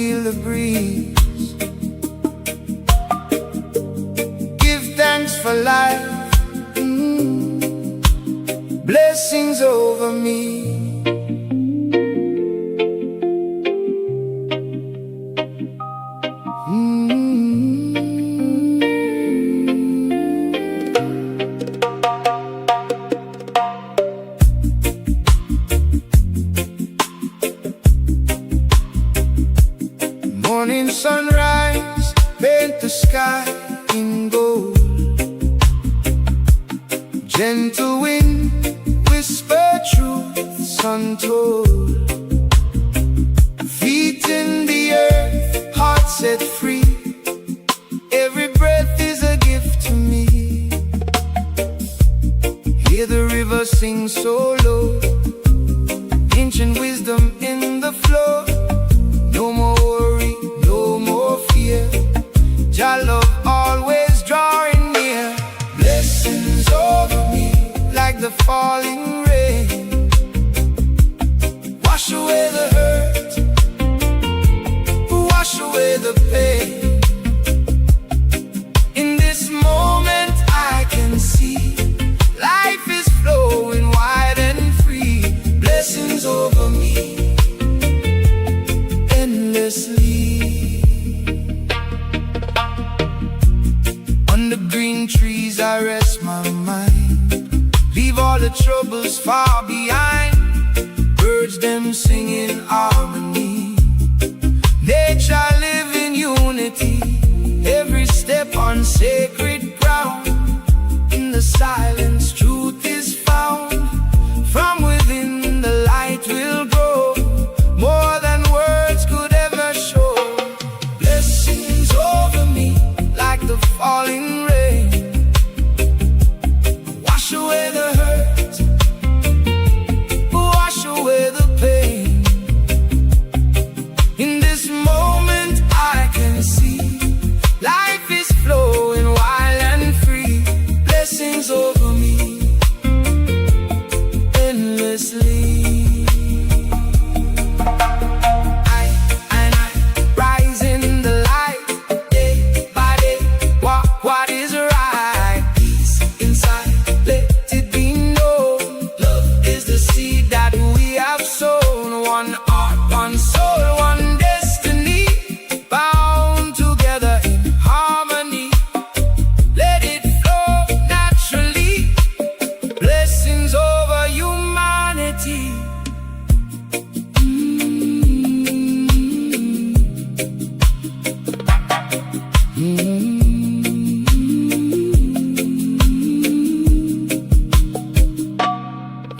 feel the breeze. Give thanks for life, blessings over me. Morning sunrise, paint the sky in gold. Gentle wind, whisper truths untold. Feet in the earth, heart set free. Every breath is a gift to me. Hear the river sing so low, ancient wisdom in the flow. No more worry, no more fear. Your love always drawing near. Blessings over me like the falling rain. Wash away the hurt, wash away the pain. In this moment I can see life is flowing wide and free. Blessings over me endlessly. Under green trees I rest my mind, leave all the troubles far behind. Birds them sing in harmony, nature live in unity. Every step on sacred ground, in the silence truth is found. From within the light will grow, more than words could ever show. Blessings over me like the falling rain. Wash away the hurt, wash away the pain. In this moment I can see life is flowing wild and free. Blessings over me endlessly.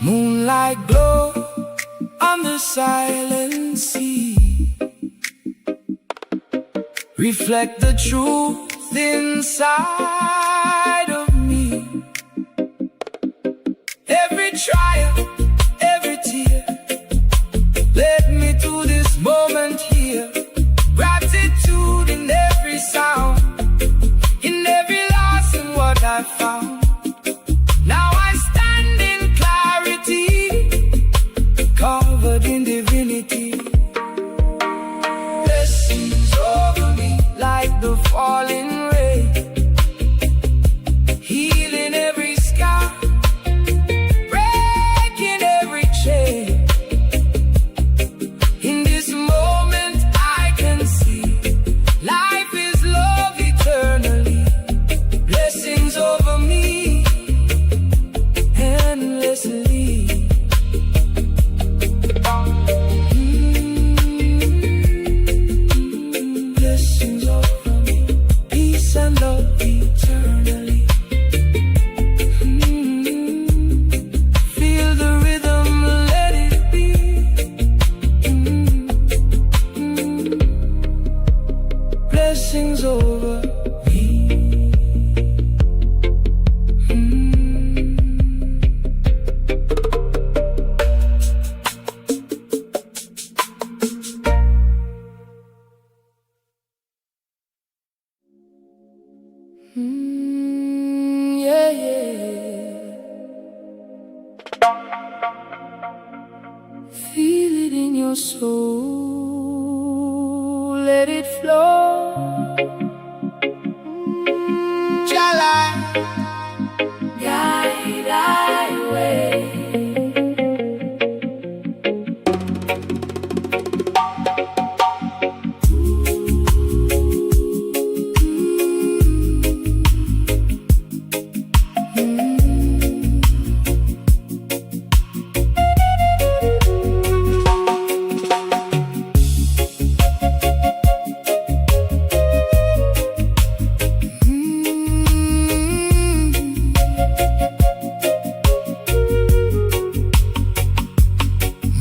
Moonlight glow on the silent sea, reflect the truth inside of me. Every trial, every tear led me to this moment here. Gratitude in every sound, in every loss and what I found. Now I stand in clarity, covered in divinity. Blessings over me like the falling rain, healing every scar, breaking every chain. In this moment I can see life is love eternally. Blessings over me endlessly. Blessings over me, peace and love eternally. Feel the rhythm, let it be. Blessings over me. Yeah, yeah. Feel it in your soul. let it flow. Jah light, guide thy way.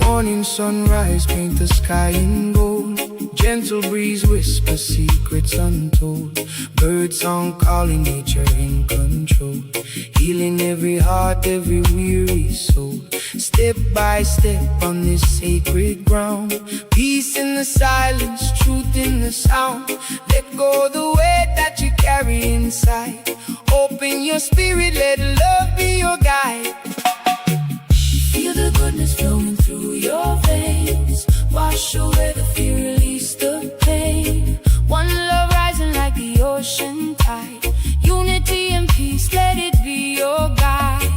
Morning sunrise paint the sky in gold. Gentle breeze whisper secrets untold. Bird song calling nature in control. Healing every heart, every weary soul. Step by step on this sacred ground. Peace in the silence, truth in the sound. Let go the weight that you carry inside. Open your spirit, let love be your guide. Feel the goodness flowing through your veins. Wash away the fear, release the pain. One love rising like the ocean tide. Unity and peace, let it be your guide.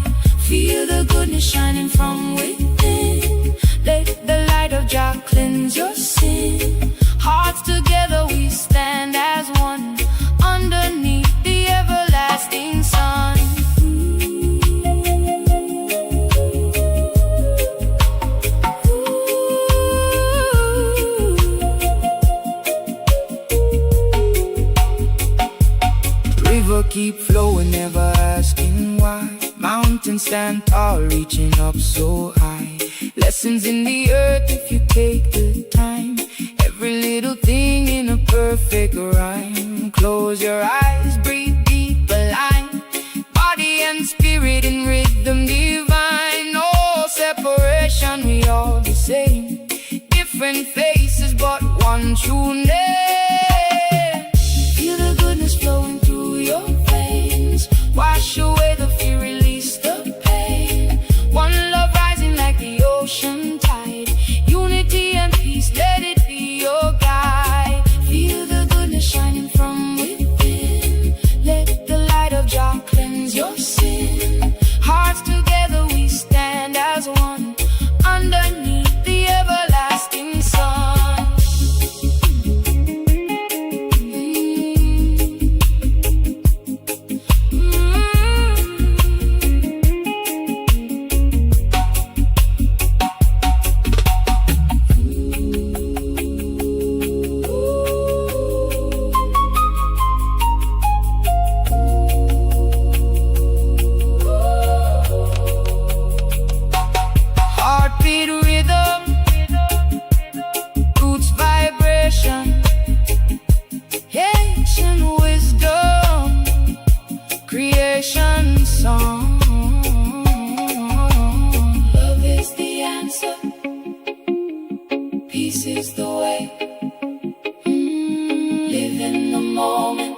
Feel the goodness shining from within. Let the light of Jah cleanse your sin. Hearts together we stand as one. Underneath the everlasting sun. River keep flowing, never asking why. Mountains stand tall, reaching up so high. Lessons in the earth if you take the time. Every little thing in a perfect rhyme. Close your eyes, breathe deep, align. Body and spirit in rhythm divine. No separation, we all the same. Different faces, but one true name. Feel the goodness flowing through your veins. Wash away the fear, release the pain. One love rising like the ocean tide. Unity and peace, let it be your guide. Feel the goodness shining from within. Let the light of Jah cleanse your sin. Hearts together we stand as one. Underneath the everlasting sun. Heartbeat rhythm, roots vibration, ancient wisdom, creation song. Love is the answer, peace is the way. Live in the moment,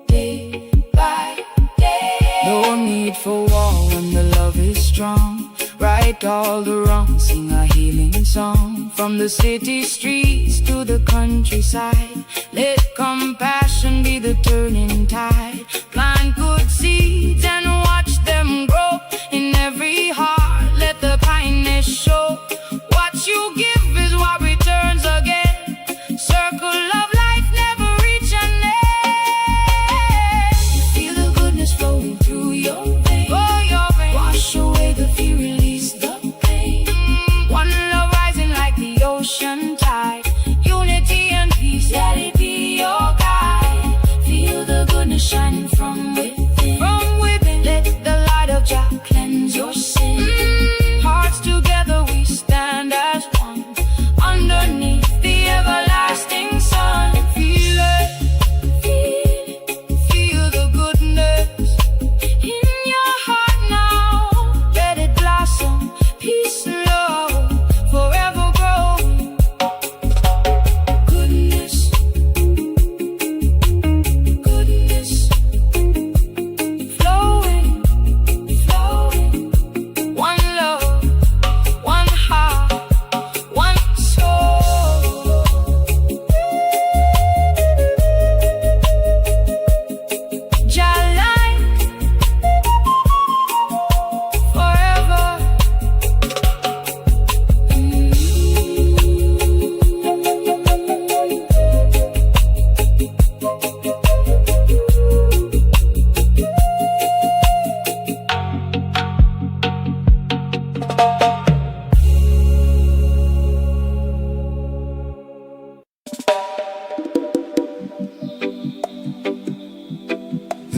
day by day. No need for war when the love is strong. Right all the wrong, sing a healing song. From the city streets to the countryside. Let compassion be the turning tide. Plant good seeds and watch them grow. In every heart let the kindness show. What you give is what returns again. Circle of life never reach an end. Feel the goodness flowing through your veins. Wash away the fear, release the pain. One love rising like the ocean tide. Unity and peace, let it be your guide. Feel the goodness shining from within. From within, let the light of Jah cleanse your sin. Hearts together we stand as one. Underneath the everlasting sun. Feel it, feel it, feel the goodness in your heart now. Let it blossom, peace and love, forever growing. Goodness, goodness, In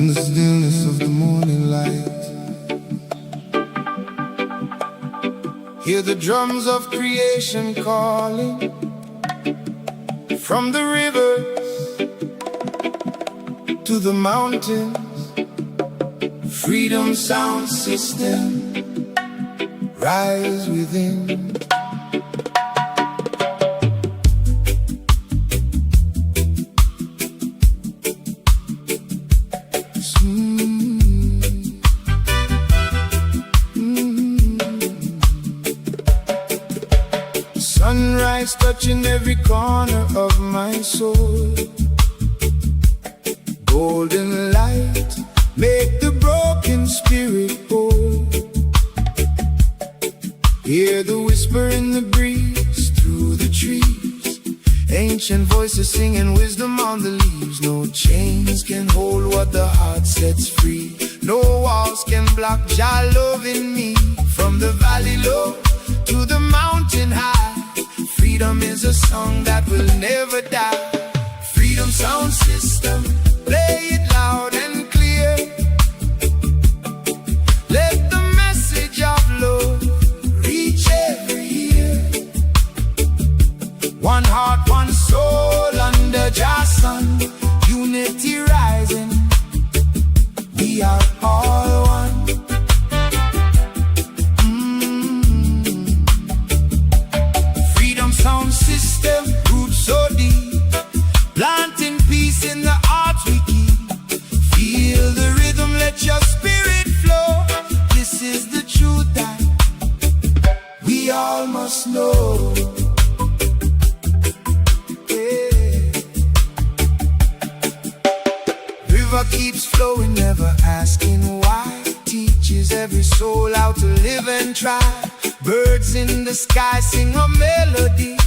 the stillness of the morning light, hear the drums of creation calling. From the rivers to the mountains, freedom sound system rise within. Sunrise touching every corner of my soul. Golden light make the broken spirit whole. Hear the whisper in the breeze through the trees. Ancient voices singing wisdom on the leaves. No chains can hold what the heart sets free. No walls can block Jah love in me. From the valley low to the mountain high, freedom is a song that will never die. Freedom sound system, play it loud and clear. Let the message of love reach every ear. One heart, one soul under Jah sun, unity rising. We are all one. Sound system, roots so deep, planting peace in the heart we keep. Feel the rhythm, let your spirit flow. This is the truth that we all must know. Yeah. River keeps flowing, never asking why. Teaches every soul how to live and try. Birds in the sky sing a melody.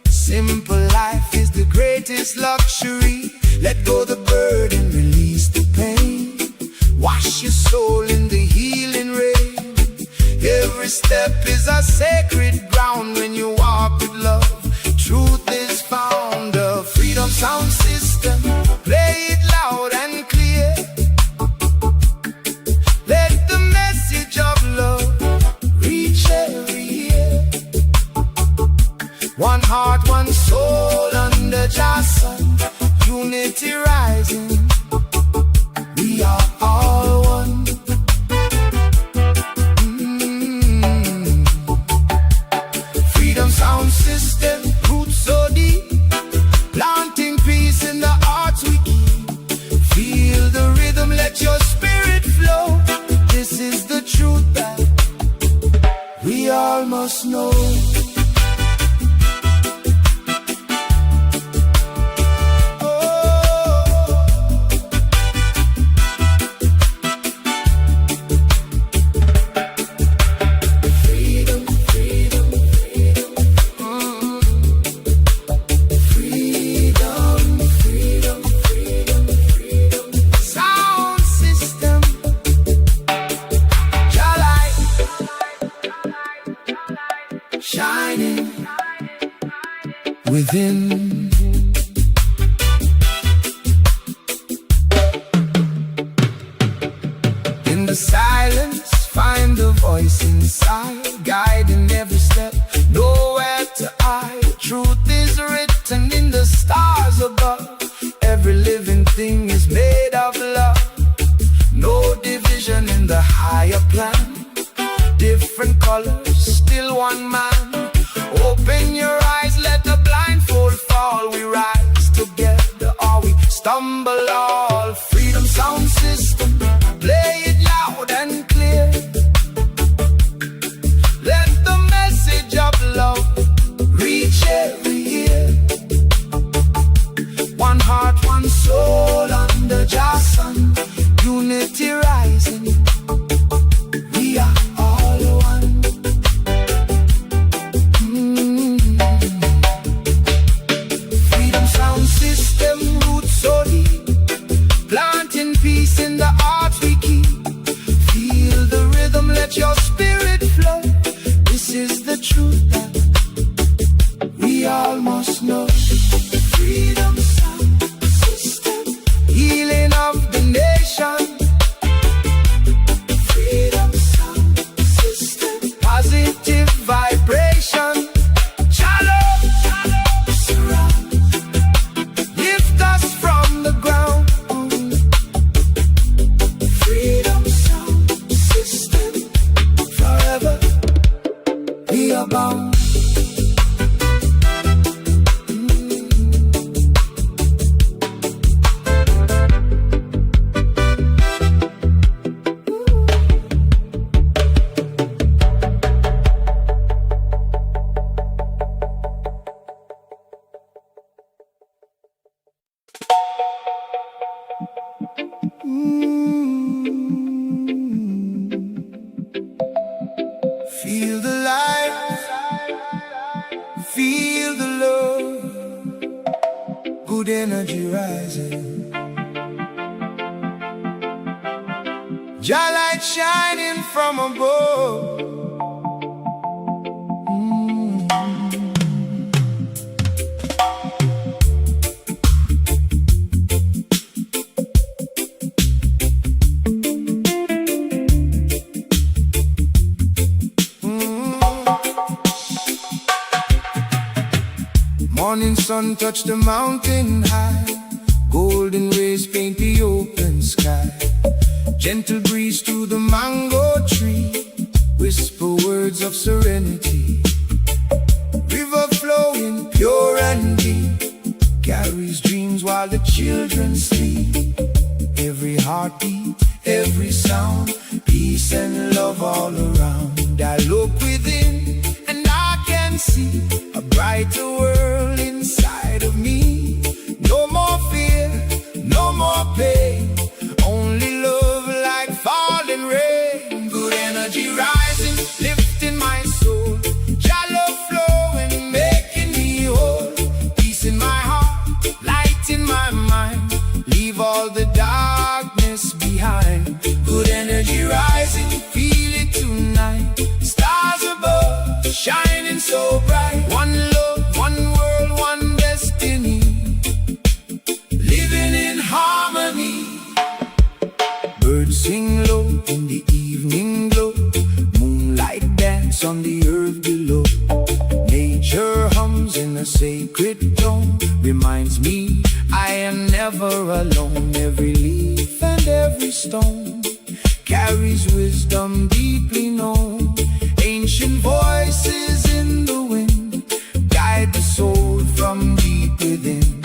Simple life is the greatest luxury. Let go the burden, release the pain. Wash your soul in the healing rain. Every step is a sacred ground when you walk with love. Truth is found. A freedom sound system, play it loud and clear. Let the message of love reach every ear. One heart, one soul under Jah sun, unity rising. We are all one. Freedom sound system, roots so deep, planting peace in the hearts we keep. Feel the rhythm, let your spirit flow. This is the truth that we all must know. Shining within. In the silence, find the voice inside, guiding every step, nowhere to hide. Truth is written in the stars above. Every living thing is made of love. No division in the higher plan. Different colors, still one man. Open your eyes, let the blindfold fall. We rise together or we stumble all. Freedom sound system, play it loud and clear. Let the message of love reach every ear. One heart, one soul under Jah sun, unity rising. We are all one. Freedom sound system, roots so is the truth that we all must know. Freedom sound system, healing of the nation. Freedom sound system, positive vibration. Shalom, surround, lift us from the ground. Freedom sound system, forever we are bound. Feel the light, feel the love, good energy rising. Jah light shining from above. Morning sun touch the mountain high, golden rays paint the open sky. Gentle breeze through the mango tree, whisper words of serenity. River flowing pure and deep, carries dreams while the children sleep. Every heartbeat, every sound, peace and love all around. I look within and I can see a brighter world inside of me. No more fear, no more pain, only love like falling rain. Good energy rising, lifting my soul. Jah love flowing, making me whole. Peace in my heart, light in my mind, leave all the darkness behind. Good energy rising, feel it tonight. Stars above, shining so bright. One love, one world, one destiny, living in harmony. Birds sing low in the evening glow, moonlight dance on the earth below. Nature hums in a sacred tone, reminds me I am never alone. Every leaf and every stone carries wisdom deeply known. Ancient voices in the wind guide the soul from deep within.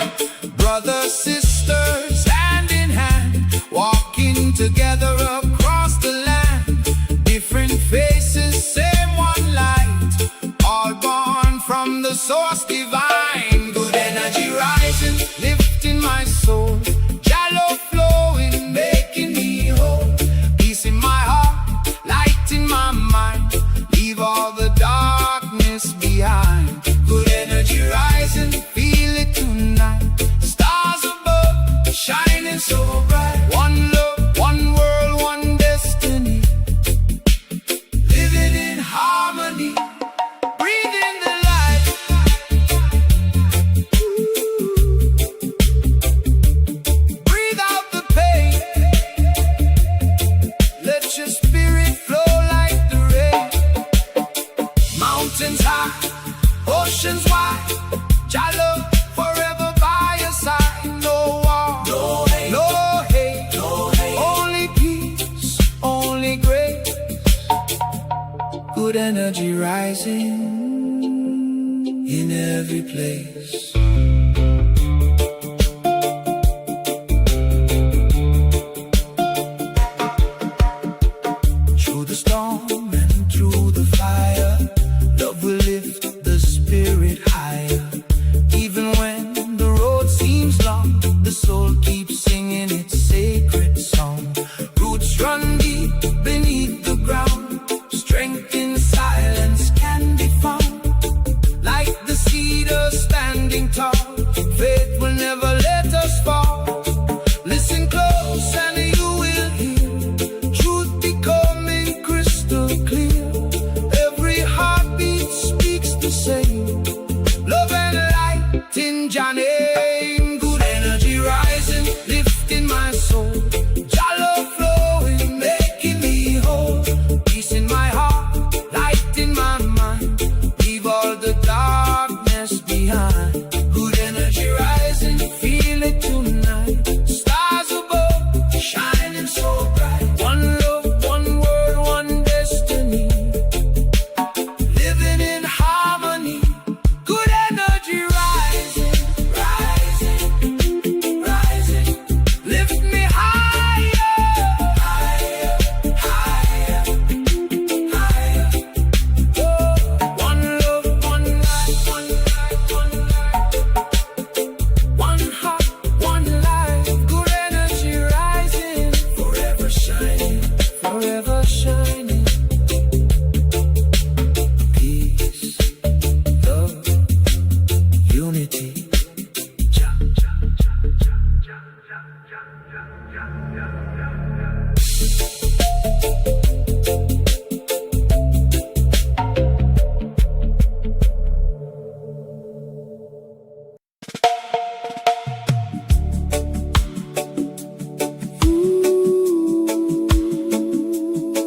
Brothers, sisters, hand in hand, walking together across the land. Different faces, same one light, all born from the source divine. Good energy rising, lifting my soul. Jah love flowing, making me whole. Peace in my heart, light in my mind, leave all the darkness behind. Good energy rising, feel it tonight. Stars above, shining so bright. One love, one world, one destiny, living in harmony. Breathe in the light. Breathe out the pain. Let your spirit flow like the rain. Mountains high, oceans wide, Jah love forever by your side. No war, no hate, only peace, only grace. Good energy rising in every place. Through the storm and through the fire, love will lift the spirit higher. Even when the road seems long, the soul keeps singing its sacred song. Roots run deep beneath the ground, strength in silence can be found. Like the cedar standing tall, faith will never let us fall. Listen close and you will hear truth becoming crystal clear. Every heartbeat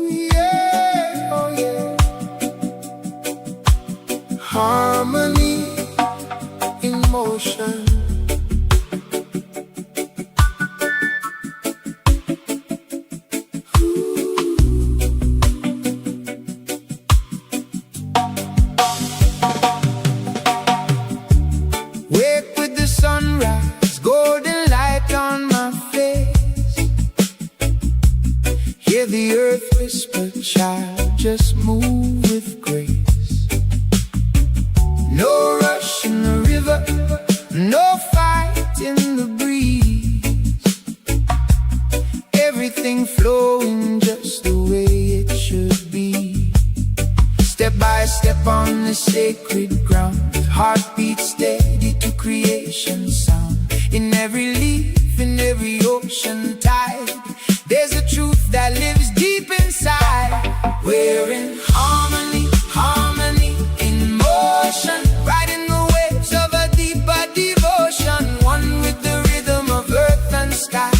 Yeah, oh yeah. Harmony in motion. Wake with the sunrise, golden light on my face. Hear the earth whisper, child, just move with grace. No rush in the river, no fight in the breeze. Everything flowing just the way it should be. Step by step on the sacred ground, heartbeat steady to creation sound. In every leaf, in every ocean tide, there's a truth that lives deep inside. We're in harmony, harmony in motion, riding the waves of a deeper devotion. One with the rhythm of earth and sky.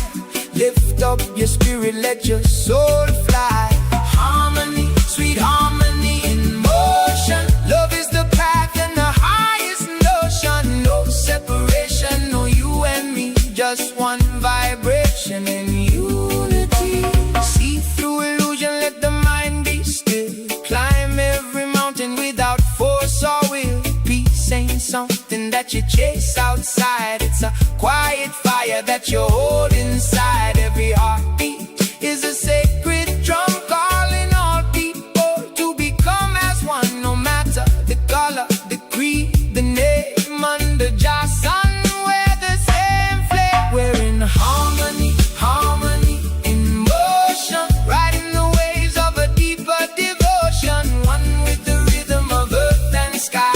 Lift up your spirit, let your soul fly. Harmony, sweet harmony in motion. Love is the path and the highest notion. No separation, no you and me, just one vibration in unity. See through illusion, let the mind be still. Climb every mountain without force or will. Peace ain't something that you chase outside. It's a quiet fire that you hold inside. Every heartbeat is a sacred drum, calling all people to become as one. No matter the color, the creed, the name, under Jah sun, we're the same flame. We're in harmony, harmony in motion, riding the waves of a deeper devotion. One with the rhythm of earth and sky.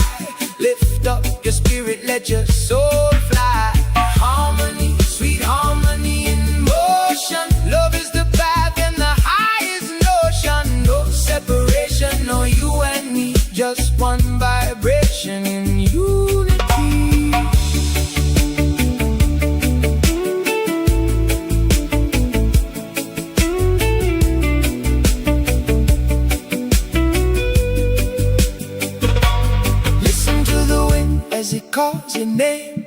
Lift up your spirit, let your soul fly. Harmony, sweet harmony in motion. Love is the path and the highest notion. No separation, no you and me, just one vibration in unity. Listen to the wind as it calls your name.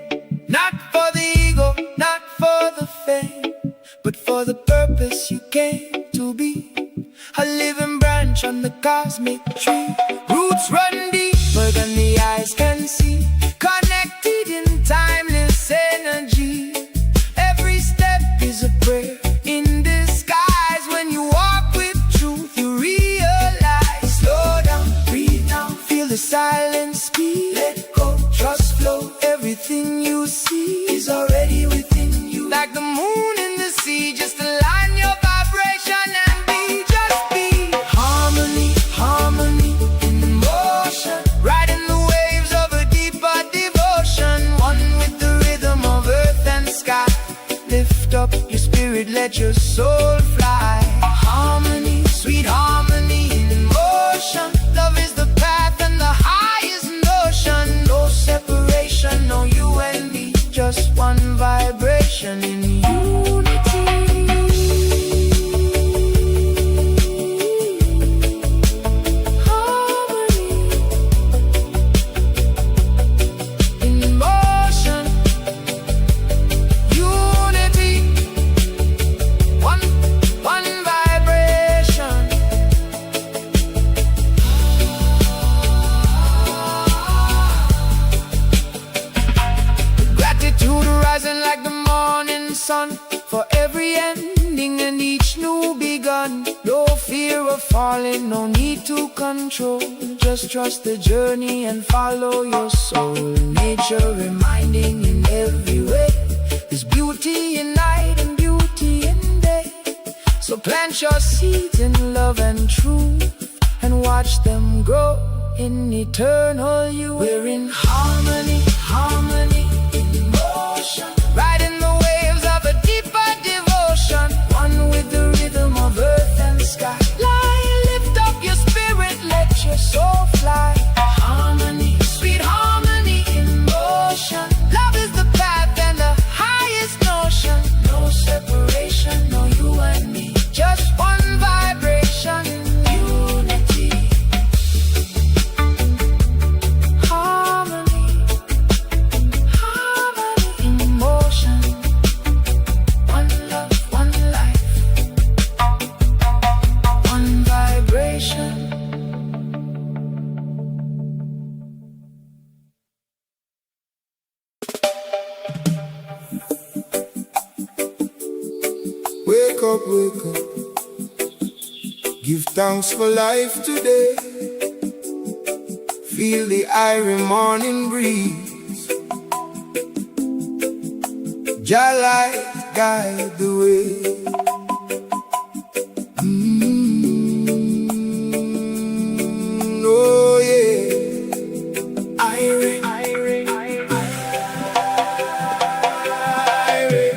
Not for the ego, not for the fame, but for the purpose you came to be. A living branch on the cosmic tree. Roots run deeper than the eyes can see. Connected in timeless energy. Every step is a prayer in disguise. When you walk with truth, you realize. Slow down, breathe down, feel the silence speak. Let go, trust flow. Everything you see is already within you. Like the moon in the sea, just align your vibration and be, just be. Harmony, harmony in motion, riding the waves of a deeper devotion. One with the rhythm of earth and sky. Lift up your spirit, let your soul fly. Harmony, sweet harmony in motion. Love is the path and the highest notion. No separation, no you and me, just one vibration in unity. Harmony in motion. Unity. One vibration. Gratitude rising like the morning sun, for every ending and each new begun. No fear of falling, no need to control. Just trust the journey and follow your soul. Nature reminding in every way, there's beauty in night and beauty in day. So plant your seeds in love and truth, and watch them grow in eternal you. We're in harmony, harmony in motion, riding the waves of a deeper wake up, wake up. Give thanks for life today. Feel the irie morning breeze. Jah light guide the way. Oh yeah. Irie, irie, irie.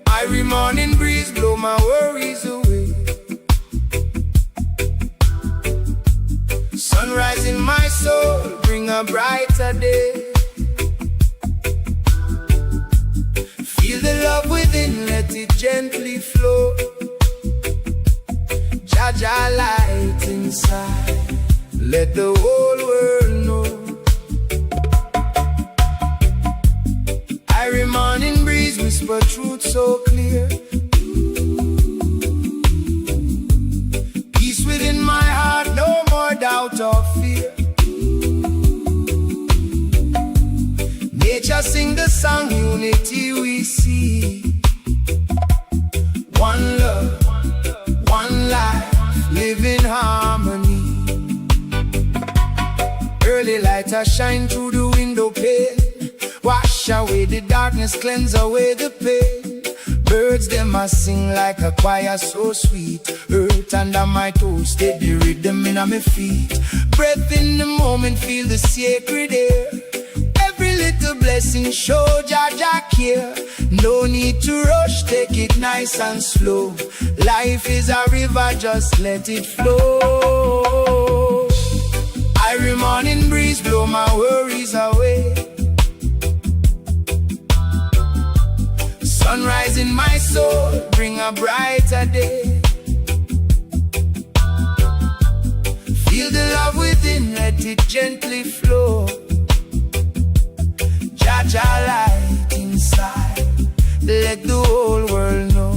Irie morning breeze blow my worries away. Sunrise in my soul, bring a brighter day. Feel the love within, let it gently flow. Jah Jah light inside, let the whole world know. Irie morning breeze whisper truth so clear. Peace within my heart, no more doubt or fear. Nature sing the song, unity we see. One love, one life, live in harmony. Early light a shine through the window pane. Wash away the darkness, cleanse away the pain. Birds them a sing like a choir so sweet. Earth under my toes, steady rhythm in my feet. Breath in the moment, feel the sacred air. Every little blessing show Jah Jah care. No need to rush, take it nice and slow. Life is a river, just let it flow. Irie morning breeze blow my worries away. Sunrise in my soul, bring a brighter day. Feel the love within, let it gently flow. Jah Jah light inside, let the whole world know.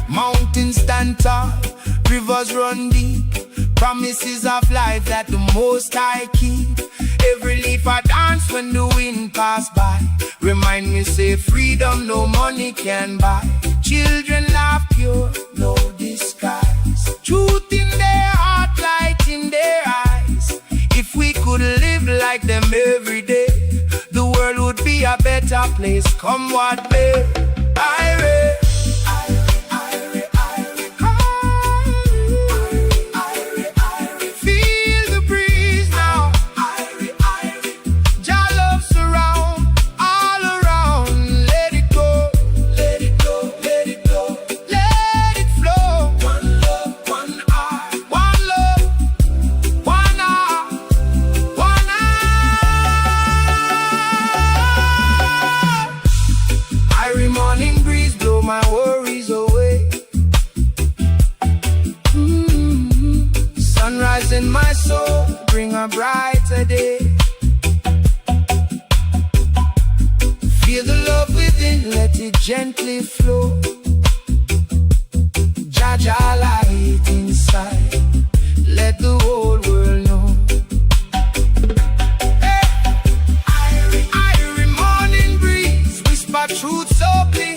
Mountains stand tall, rivers run deep. Promises of life that the Most High keep. Every leaf I dance when the wind pass by. Remind me say freedom no money can buy. Children laugh pure, no disguise. Truth in their heart, light in their eyes. If we could live like them every day, the world would be a better place, come what may. Irie. Morning breeze blow my worries away. Sunrise in my soul, bring a brighter day. Feel the love within, let it gently flow. Jah Jah light inside, let the whole world know. Hey, Irie morning breeze whisper truth so clear.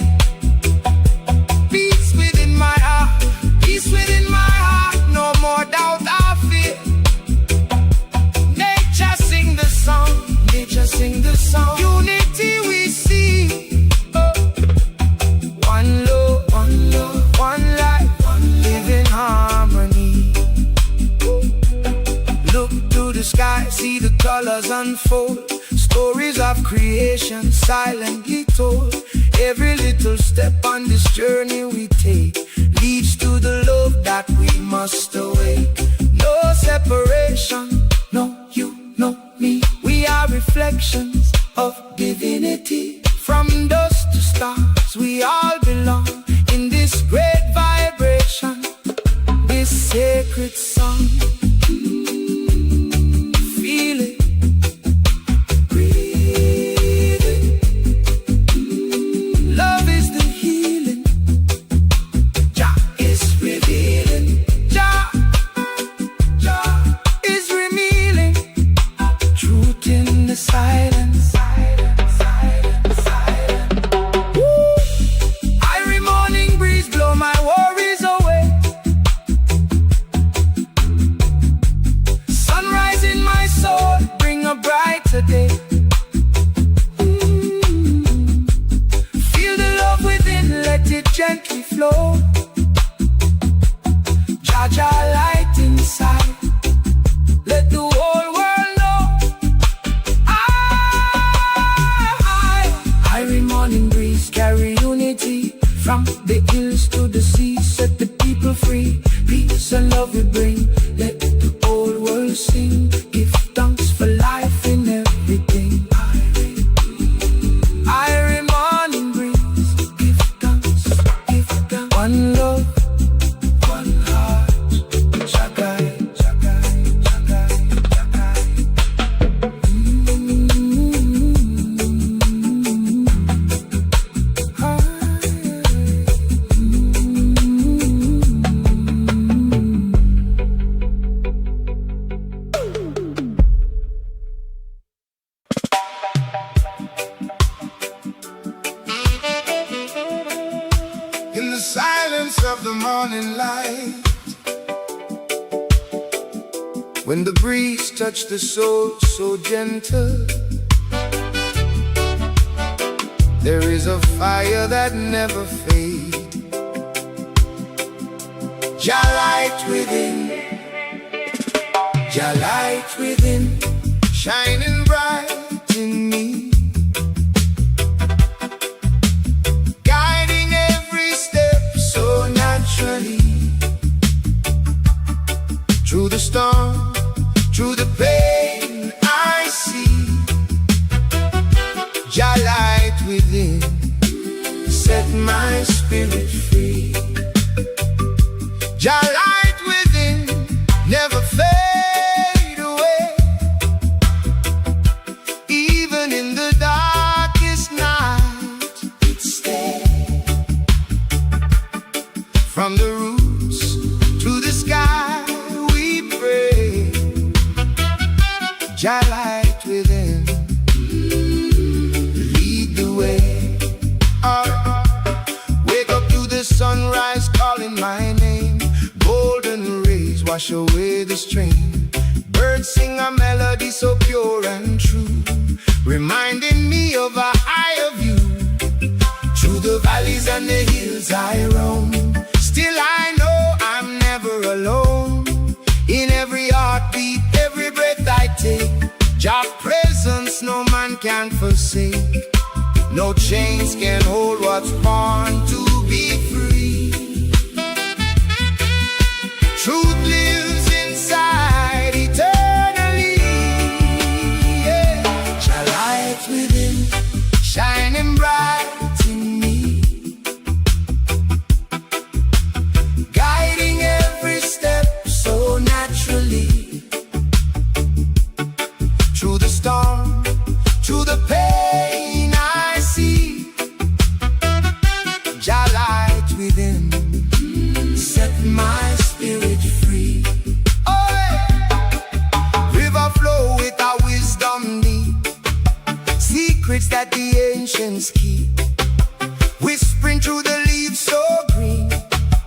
Peace within my heart, peace within my heart, no more doubt or fear. Nature sing the song, nature sing the song. Unity we see. One love, one love, one life, live in harmony. Look to the sky, see the colors unfold. Stories of creation silently told. Every little step on this journey we take leads to the love that we must awake. No separation, no you, no me. We are reflections of divinity. From dust to stars, we all belong in this great vibration, this sacred song. Feel it. Silence, silence, silence, silence. Irie spirit gently flow. Jah Jah light inside, let the whole world know. Irie morning breeze carry unity from the hills to the sea, set the people free. Peace and love we bring, let the whole world sing. Give thanks for life in everything. Irie morning breeze, give thanks, give thanks. One love, one heart. Jagai, Jagai, Jagai, Jagai. In the silence of the morning light, when the breeze touched the soul so gentle, there is a fire that never fades. Jah light within, Jah light within, shining bright in me, guiding every step so naturally. Through the storm, through the pain I see, Jah light within, set my spirit free. Jah light within, never fade away. Even in the darkest night, it stays. From the roots to the sky we pray. Jah light within, lead the way. Wake up to the sunrise calling my name. Golden rays wash away the strain. Birds sing a melody so pure and true, reminding me of a higher view. Through the valleys and the hills I roam, still I know I'm never alone. In every heartbeat, every breath I take, Jah presence no man can forsake. No chains can hold what's born to be free. Truth lives inside eternally. Yeah. Jah light within, shining bright in me, guiding every step so naturally. Through the storm, through the pain I see, Jah light within, set my spirit free. Oh, yeah. River flow with our wisdom deep, secrets that the ancients keep, whispering through the leaves so green.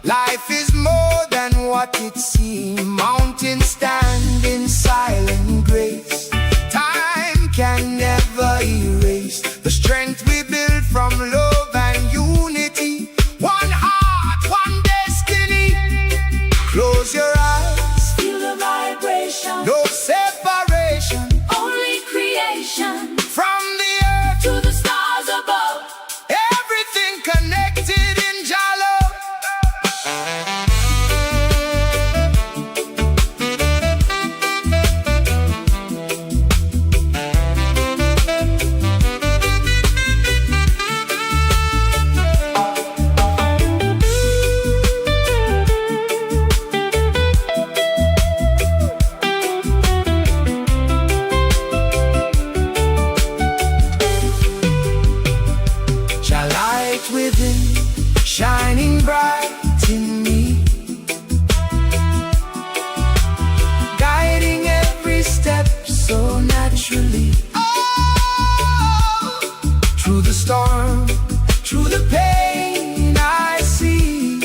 Life is more than what it seems. Mountains stand in silent grace. Time can never erase the strength we build from love and unity. One heart, one destiny. Close your eyes, Feel the vibration, no separation. only creation. From the earth To the stars above, everything connected in Jah love. Jah light within, shining bright in me, guiding every step so naturally. Oh, through the storm, through the pain I see,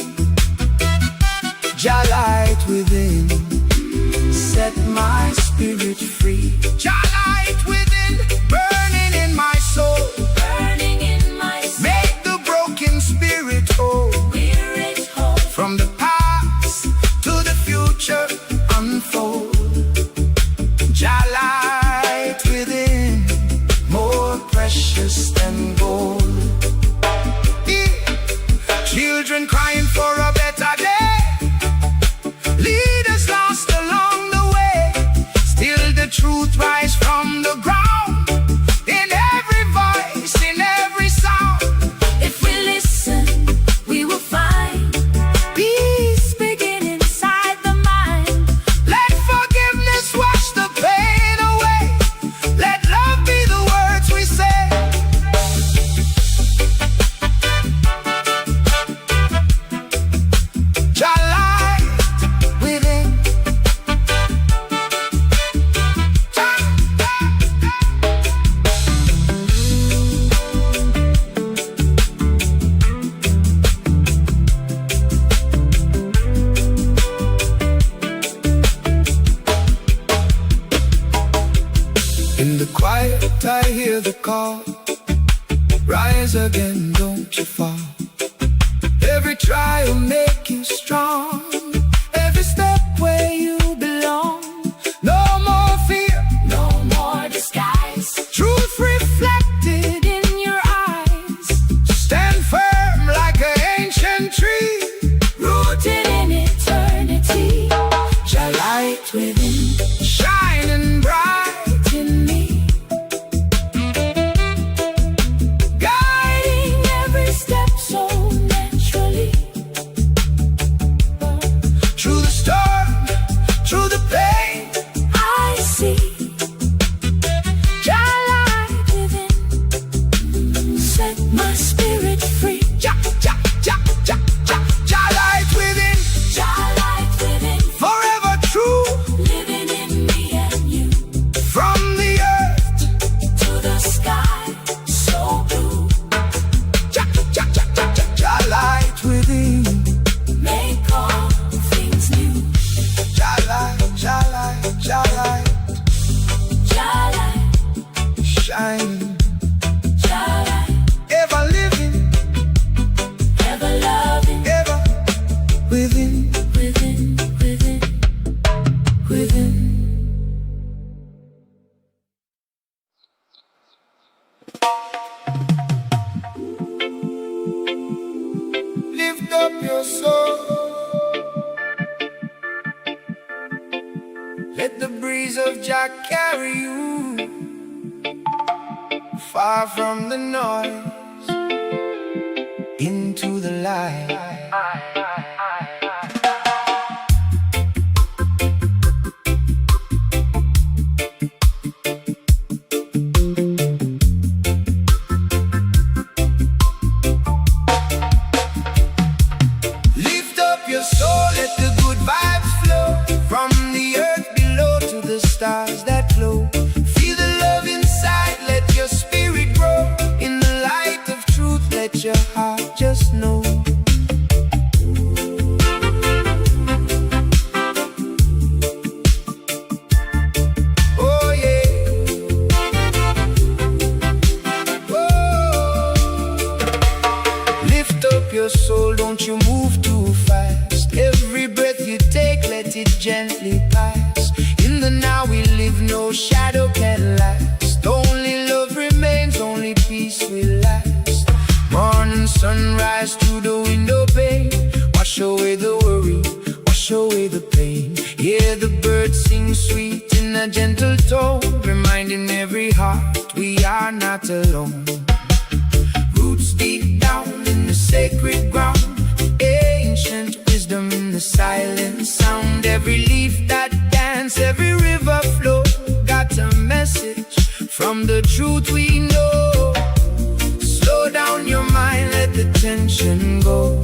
Jah light within, set my spirit free. Jah light within, burning in my soul, burning in my soul. make the broken bring spirit home. From the past to the future unfold. Jah light within, more precious than gold. Children crying for a better day, leaders lost along the way. Still the truth rise from the ground, in every voice, in every sound. If we listen, we will find peace begin inside the mind. Let forgiveness wash the pain away. Let love be the words we say. Jah light within. In the quiet I hear the call, rise again, don't you fall. Every trial make you strong, every step where you belong. No more fear, No more disguise. truth reflected in your eyes. Stand firm like an ancient tree, Rooted in eternity. Jah light within, shining bright in me. Guiding every step so naturally. Through the storm, through the pain, I see Jah light within. Set my spirit free. Jah, Jah, Jah, Jah, Jah, Jah light within, Jah light within. forever true. Living in me and you. From the earth, To the sky, so blue. Jah, Jah, Jah, Jah, Jah, Jah light within. Make all things new. Jah light, Jah light, Jah light, Jah light, shine, Jah light. ever living, Ever loving. ever within, Within, within, within. Lift up your soul. Let the breeze of Jah carry you far from the noise, into the light. Lift up your soul, let the good vibes flow from the earth below to the stars that glow. Feel the love inside, let your spirit grow. In the light of truth, let your heart just know. Oh yeah. Oh. Lift up your soul, don't you move too fast. Every breath you take, let it gently pass. In the now we live, no shadow can last. Only love remains, only peace will last. Morning sunrise through the window pane, wash away the worry, wash away the pain. Hear the birds sing sweet in a gentle tone, reminding every heart we are not alone. Roots deep down in the sacred ground, ancient wisdom in the silent sound. Every leaf that dance, every river flow, got a message from the truth we know. Slow down your mind, let the tension go.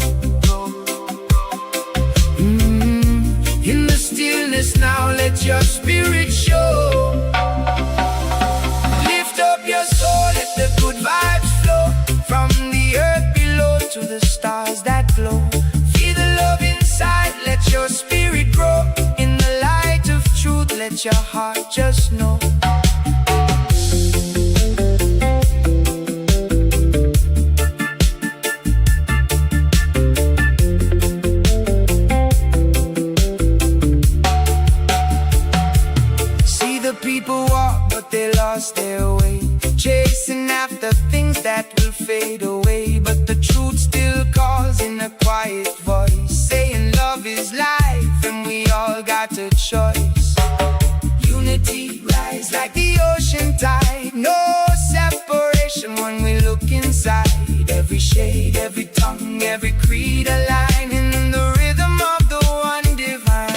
In the stillness now, let your spirit show. Lift up your soul, let the good vibes flow from the earth below to the stars that glow. Feel the love inside, let your spirit grow. In the light of truth, let your heart just know. little cause in a quiet voice, saying love is life and we all got a choice. Unity rise like the ocean tide, no separation when we look inside. Every shade, every tongue, every creed align in the rhythm of the one divine.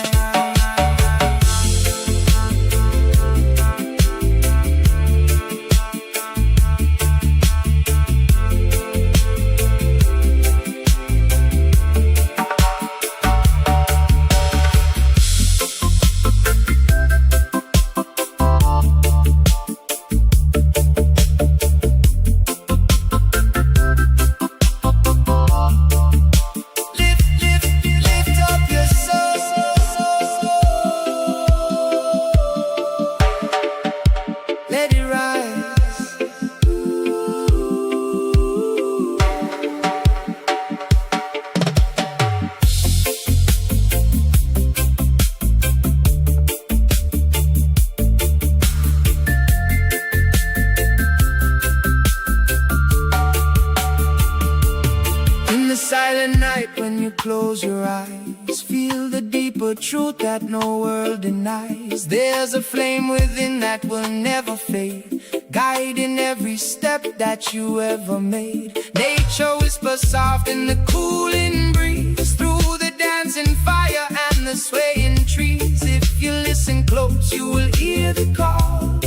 Silent night when you close your eyes, feel the deeper truth that no world denies. There's a flame within that will never fade, guiding every step that you ever made. Nature whispers soft in the cooling breeze, through the dancing fire and the swaying trees. If you listen close, you will hear the call.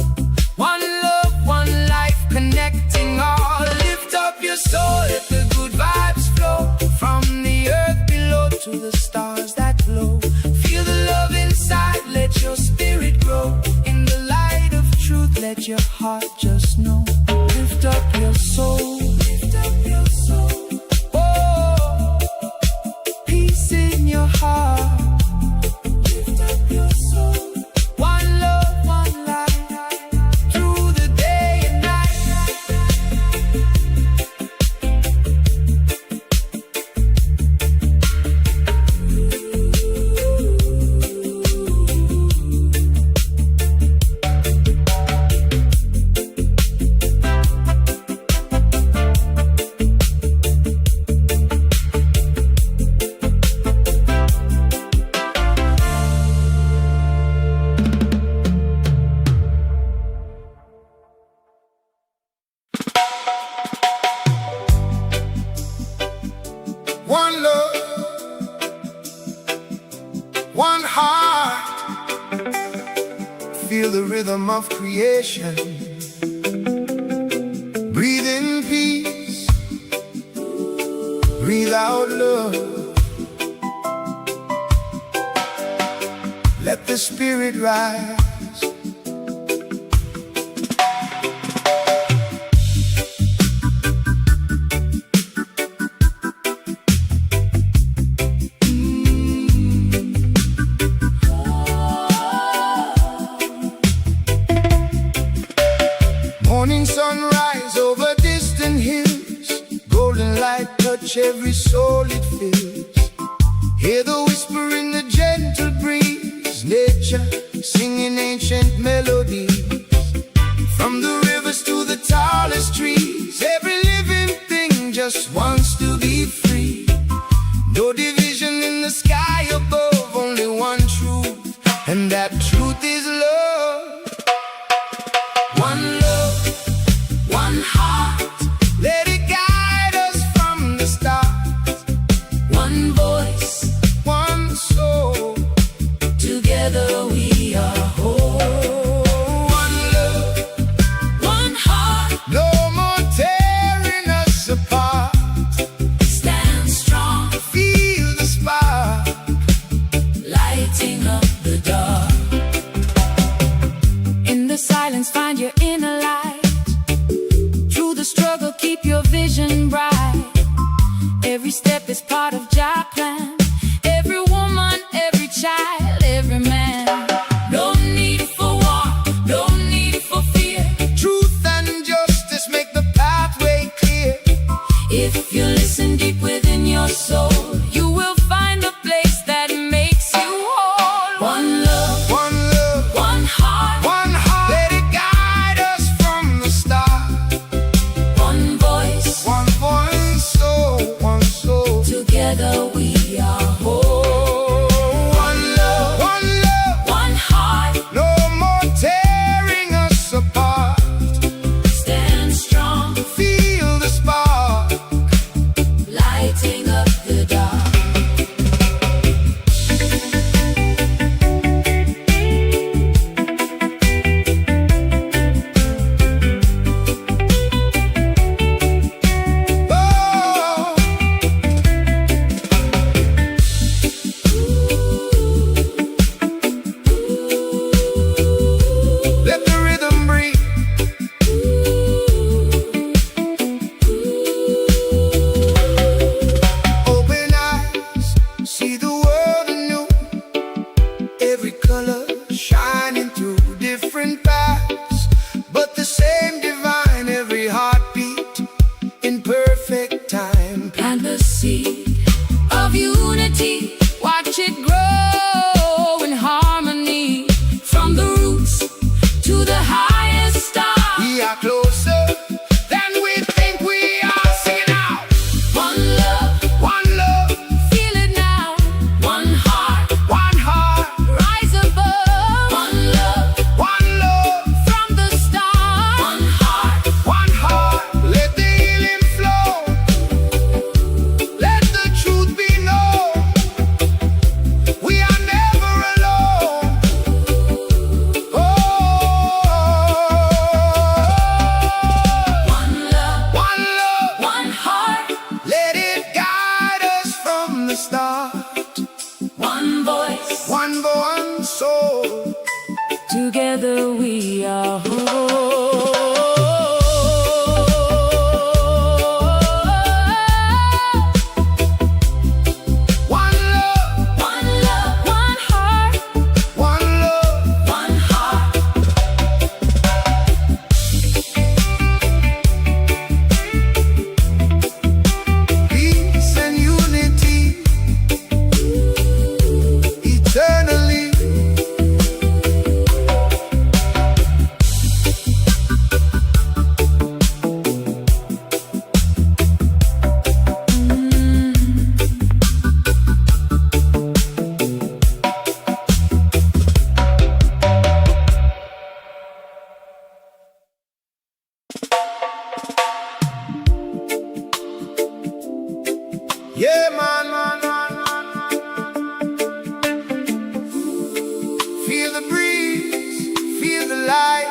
One love, one life, connecting all. Lift up your soul, let the good vibes flow from the earth below to the stars that glow. Feel the love inside, let your spirit grow. In the light of truth, let your heart just know. Lift up your soul, lift up your soul. Oh, peace in your heart. Lift up your soul. One love, one life, through the day and night. One love, one heart. Feel the rhythm of creation. Breathe in peace, breathe out love. Let the spirit rise. Morning sunrise over distant hills, golden light touch every soul it fills. Hear the whisper in the gentle breeze, nature singing ancient melodies. From the rivers to the tallest trees, every living thing just wants to be free. No division in the sky above, only one truth, and that truth is love. One love, one heart, let it guide us from the start. One voice, one soul, together we are whole. One love, one heart, no more tearing us apart. Stand strong, feel the spark, lighting up the dark. In the silence, find your inner light. Through the struggle, keep your vision bright. Every step is part of Jah plan. Every woman, every child, every man. No need for war, no need for fear. Truth and justice make the pathway clear. If you listen deep within your soul, you will find a place that makes you whole. One love, one heart, one heart. Let it guide us from the start. One voice, one soul, one soul. Together we are whole. One love, one love, One heart, no more tearing us apart. stand strong, Feel the spark, lighting up the dark. oh. Let the rhythm breathe. Open eyes, see the world anew. Every color shining through different paths, but the same divine. Every heartbeat in perfect time. Plant the seed of unity, watch it grow in harmony. From the roots to the highest star, We are closer than we think we are. Sing it out. one love, One love, feel it now. One heart, one heart, rise above. One love, one love, from the start. One heart, one heart. Let the healing flow. Let the truth be known. We are never alone. Oh, one love, one love. one heart, Let it guide us from the start. one voice. One soul. Together we are whole. One love, One love, one heart, one love. one heart. Peace and unity, eternally. Yeah, man. Feel the breeze, feel the light.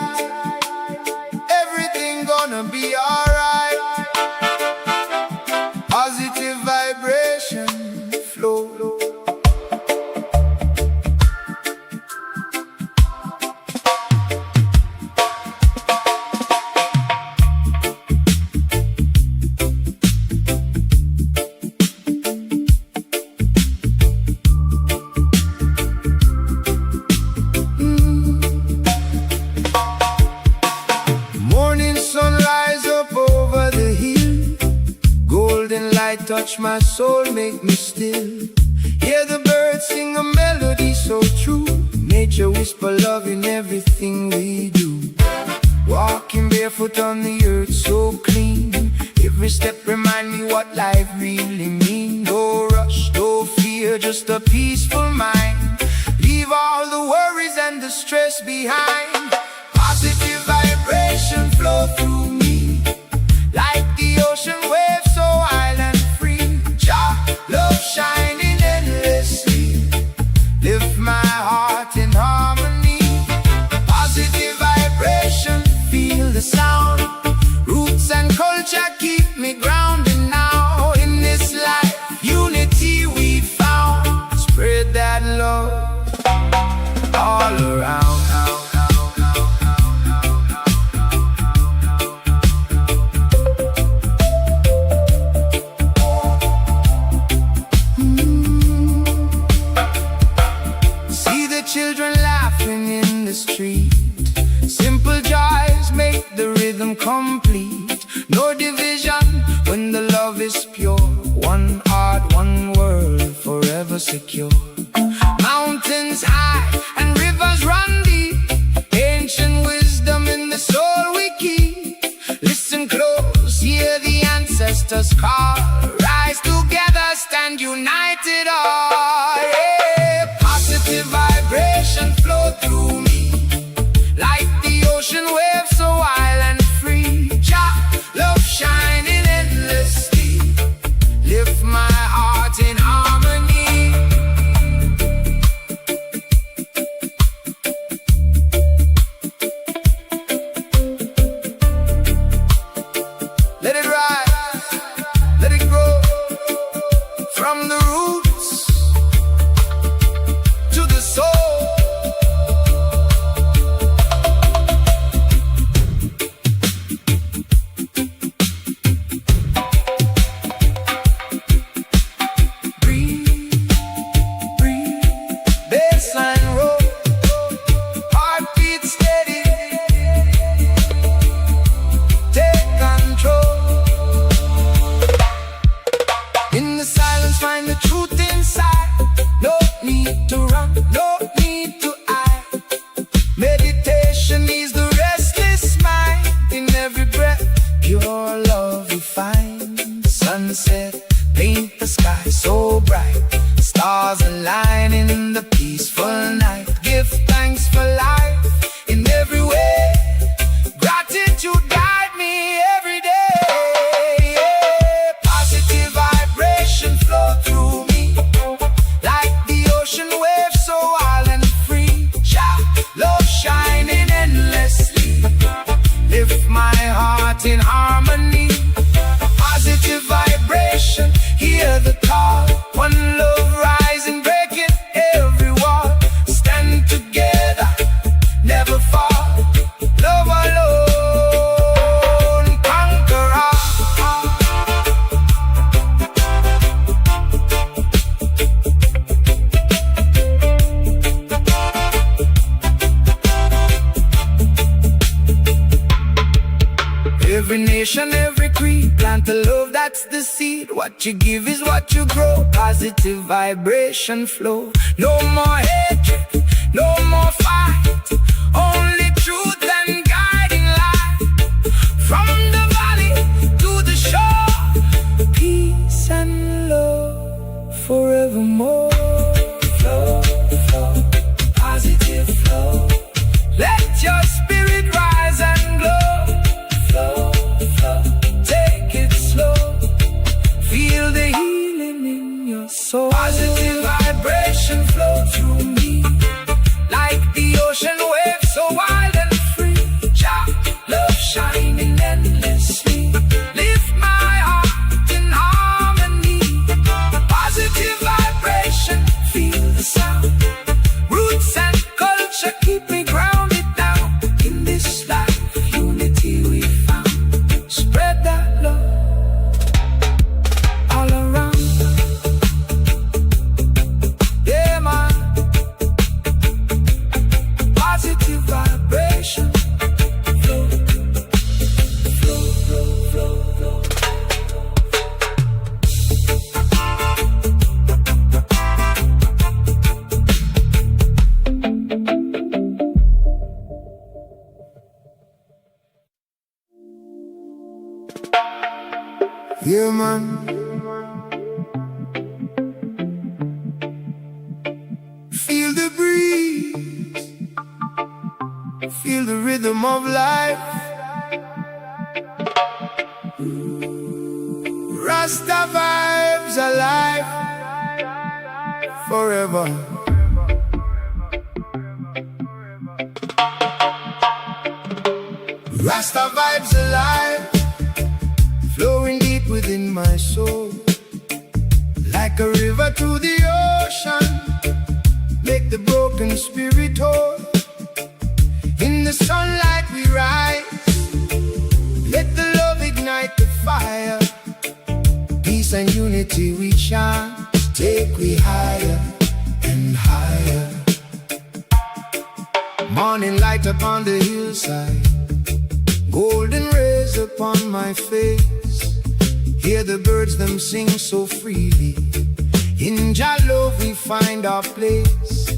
Everything gonna be alright. Positive vibration flow. Morning sunrise up over the hill. Golden light touch my soul, make me still. Hear the birds sing a melody so true. Nature whisper love in everything we do. Walking barefoot on the earth so clean. Every step remind me what life really means. No rush, no fear, just a peaceful mind. Leave all the worries and the stress behind. Positive vibration flow through me, like the ocean wave so wild and free. Jah, love shining endlessly. Lift my heart in harmony. Positive vibration, feel the sound. Roots and culture keep me grounded now. In this life, unity we found. Spread that love all around. stand united all. Yeah. Positive vibration flow through me, like the ocean waves so wild and free. Jah, love shining endlessly, lift my heart in harmony. Let it rise, let it grow, from the roots to the soul. Breathe, breathe, baseline roll, heartbeat steady, take control. In the silence find the truth inside. No need to run, no need to hide. Meditation is the restless mind. In every breath, pure love you find. Sunset, paint the sky so bright. Stars align in the peaceful night. Give thanks for life in every way. Gratitude guide me every day. Yeah. Positive vibration flow through me, like the ocean waves so wild and free. Jah, love shining endlessly, lift my heart in harmony. Positive vibration, hear the call. One love rising, breaking every wall. Stand together, never fall. Love alone, conquer all. Every nation, every creed, plant the love, that's the seed. What you give is what you grow. Positive vibration flow. No more hatred, no more fight. Only truth and guiding light. From the valley to the shore, peace and love forevermore. Flow, flow, positive flow. Let your spirit rise and glow. Flow, flow, take it slow. Feel the healing in your soul. Positive vibration flow through me, like the ocean waves so wild and free. Jah, love shining endlessly, lift my heart in harmony. Positive vibration, feel the sound. Roots and culture keep me grounded down. In this life, unity we found. Spread that love all around. Yeah, man. Positive vibration. Flow, flow, flow, flow, flow. Yeah, man. Feel the breeze, feel the rhythm of life. Rasta vibes alive forever. Rasta vibes alive, flowing deep within my soul, like a river to the ocean. Make the broken spirit whole. In the sunlight we rise, let the love ignite the fire. Peace and unity we chant, take we higher and higher. Morning light upon the hillside, golden rays upon my face. Hear the birds them sing so freely. In Jah love we find our place.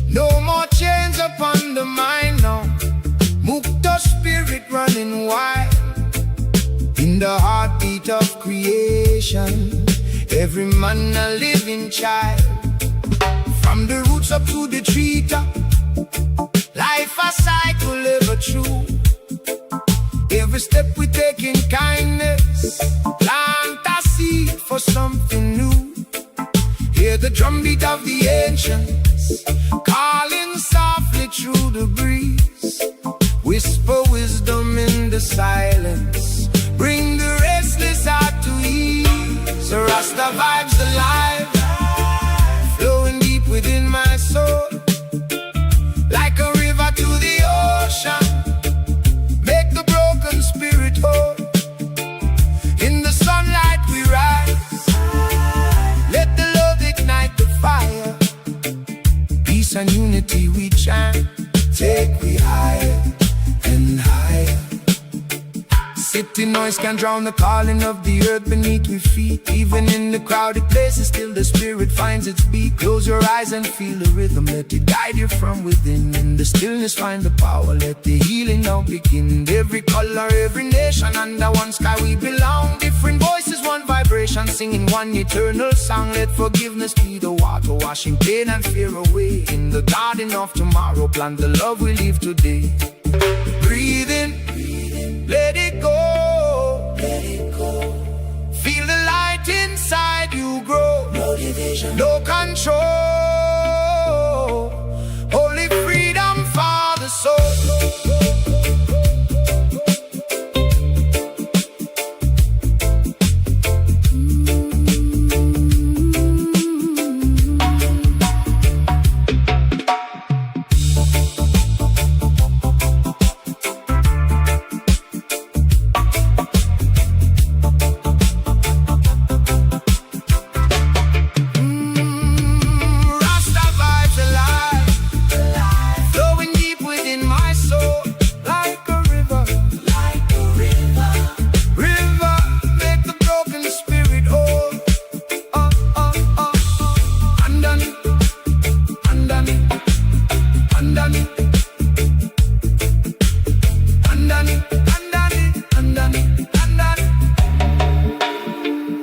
No more chains upon the mind now. Mukta spirit running wild. In the heartbeat of creation, every man a living child. From the roots up to the treetop, life a cycle ever true. Every step we take in kindness, plant a seed for something new. Hear the drumbeat of the ancients, calling softly through the breeze. Whisper wisdom in the silence, bring the restless heart to ease. The Rasta vibes alive, flowing deep within my soul, like a river to the ocean. Make the broken spirit whole. In the sunlight we rise, let the love ignite the fire. Peace and unity we chant, take we higher and higher. City noise can drown the calling of the earth beneath we feet. Even in the crowded places, still the spirit finds its beat. Close your eyes and feel the rhythm, let it guide you from within. In the stillness find the power, let the healing now begin. Every color, every nation, under one sky we belong. Different voices, one vibration, singing one eternal song. Let forgiveness be the water, washing pain and fear away. In the garden of tomorrow, plant the love we live today. Breathe in, let it go, let it go. Feel the light inside you grow. No division, no control. Holy freedom for the soul.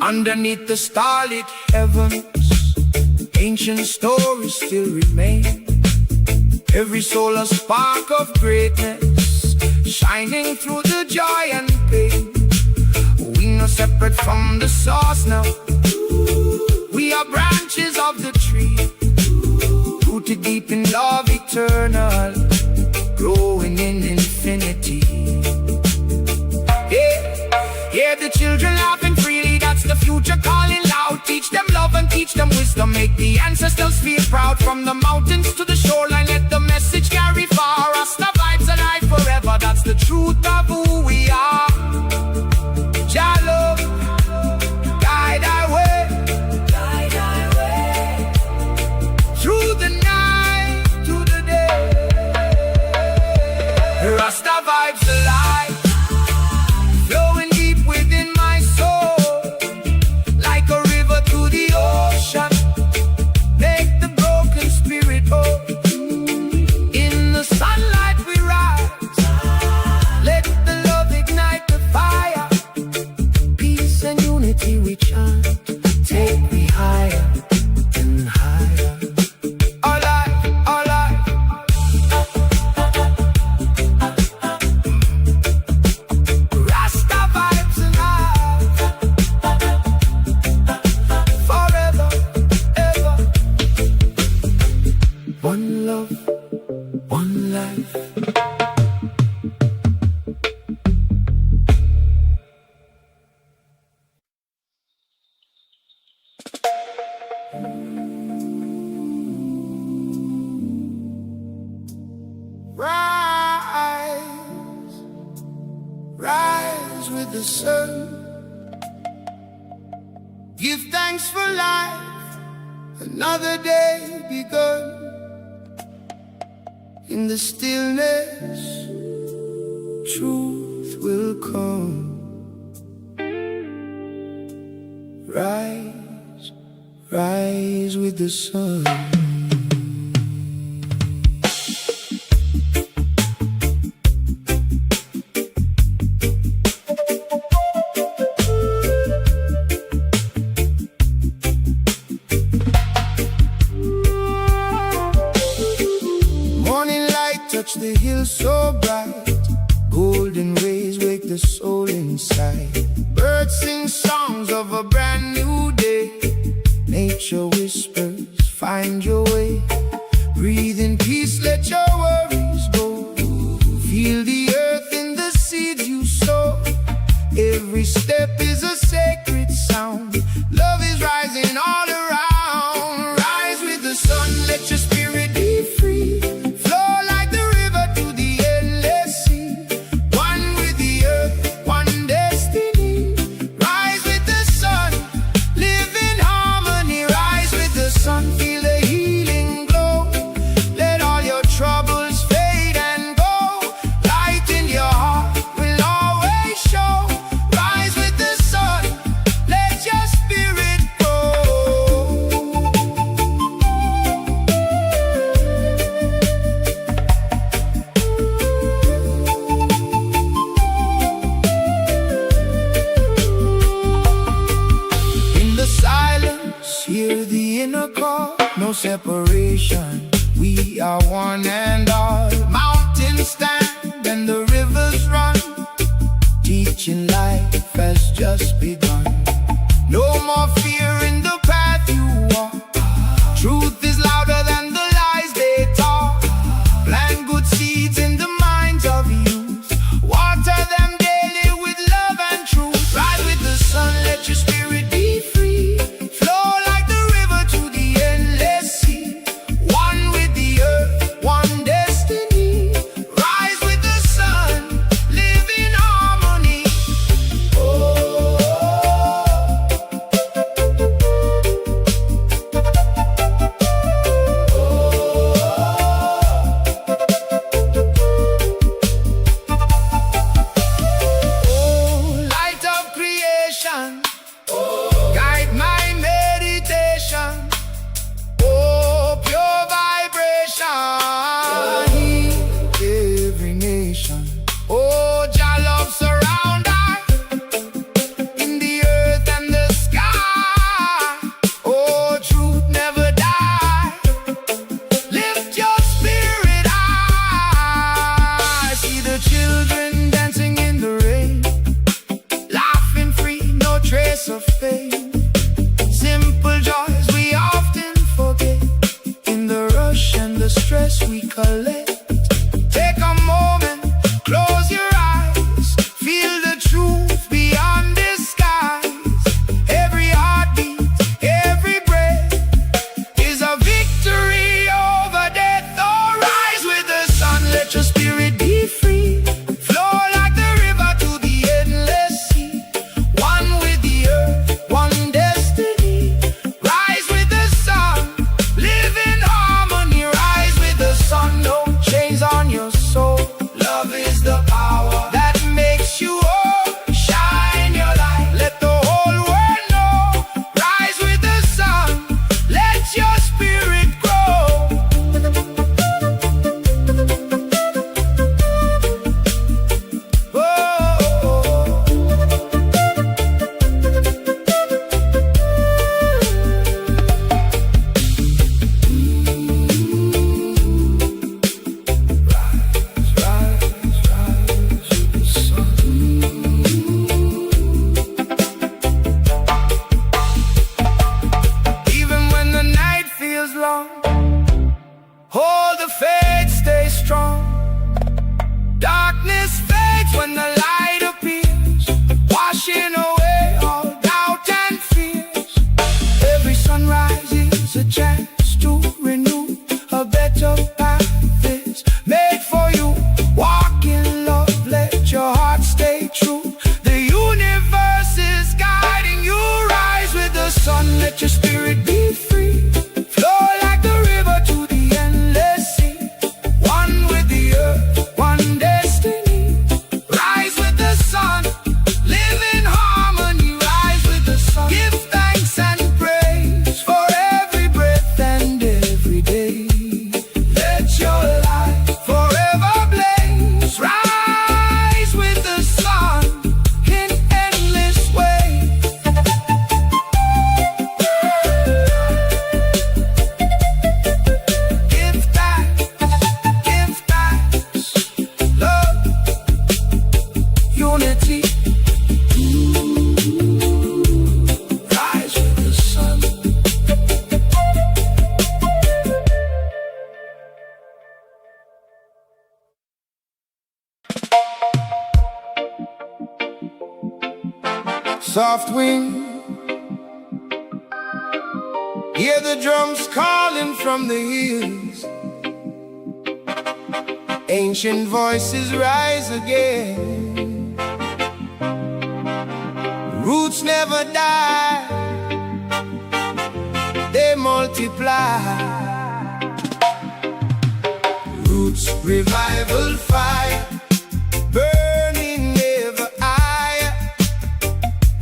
Underneath the starlit heavens, ancient stories still remain. Every soul a spark of greatness, shining through the joy and pain. We no separate from the source now. We are branches of the tree, rooted deep in love eternal, growing in infinity. Hear the children laughing freely, that's the future calling loud. Teach them love and teach them wisdom, make the ancestors feel proud. From the mountains to the shoreline, let the message carry far. Rasta vibes alive forever, that's the truth of who we are. Jah love, guide our way, through the night to the day. Rasta vibes alive, flowing deep within my soul, like a river to the ocean. Make the broken spirit whole. In the sunlight we rise, let the love ignite the fire. Peace and unity we chant, take me higher and higher. Alive, alive. Rasta vibes alive, forever, ever. One love, one life. Rise, rise with the sun. Give thanks for life, another day begun. In the stillness, truth will come. Rise, rise with the sun. so bright. Golden rays wake the soul inside. Birds sing songs of a brand new day. Nature whispers, find your way. Breathe in peace, let your worries go. Feel the earth in the seeds you sow. Every step is a sacred sound. Love is rising all around. Rise with the sun, let your spirit be free. Flow like the river to the endless sea. One with the earth, one destiny. Rise with the sun, live in harmony. Rise with the sun, feel the healing glow. Let all your troubles fade and go. Light in your heart will always show. Rise with the sun, let your spirit grow. In the silence, hear the inner call. No separation, we are one and all. Mountains stand and the rivers run, teaching life has just begun. No more fear in the path you walk. Truth is louder than the lies they talk. Plant good seeds in the minds of youth. Water them daily with love and truth. Rise with the sun, let your spirit be free. Flow like the river to the endless sea. One with the earth, one destiny. Rise with the sun, live in harmony. Light of creation, guide my meditation. Oh, pure vibration, heal every nation. Oh, Jah love surround us in the earth and the sky. Oh, truth never die. Lift your spirit high. See the children dancing in the rain, laughing free, no trace of pain. Simple joys we often forget in the rush and the stress we collect. Take a moment, close your eyes, feel the truth beyond disguise. Every heartbeat, every breath is a victory over death. Oh, rise with the sun, let your spirit be free. Flow like the river to the endless sea. One with the earth, one destiny. Rise with the sun, live in harmony. Rise with the sun, no chains on your soul. Love is the power that makes you whole. Shine your light, let the whole world know. Rise with the sun, let your spirit grow. Even when the night feels long, hold the faith, stay strong. Darkness fades when the light appears, washing away all doubt and fears. Every sunrise is a chance to renew. A better path is made for you. Walk in love, let your heart stay true. The universe is guiding you. Rise with the sun, let your spirit be free. Flow like the river to the endless sea. One with the earth, one destiny. Rise with the sun, live in harmony. Rise with the sun, give thanks and praise for every breath and every day. Let your light forever blaze. Rise with the sun in endless way. soft wind. Hear the drums calling from the hills. Ancient voices rise again. Roots never die, they multiply. Roots revival fire, burning never higher.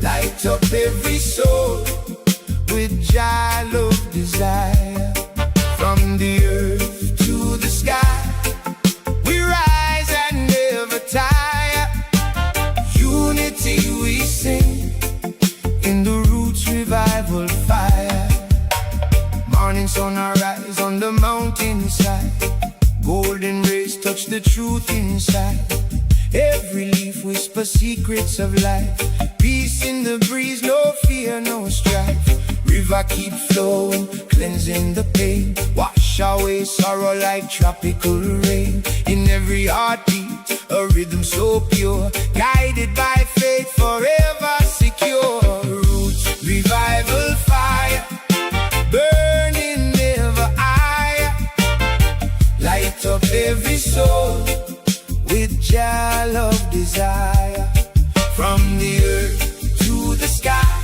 Light up every soul with joy, love, desire. From the earth to the sky, we rise and never tire. Unity we sing in the Roots revival fire. Morning sun arise on the mountainside. Golden rays touch the truth inside. Every leaf whisper secrets of life. Peace in the breeze, no fear, no strife. River keep flowing, cleansing the pain. Wash away sorrow like tropical rain. In every heartbeat, a rhythm so pure. Guided by faith, forever secure. Roots revival fire, burning never higher. Light up every soul with joy, love, desire. From the earth to the sky,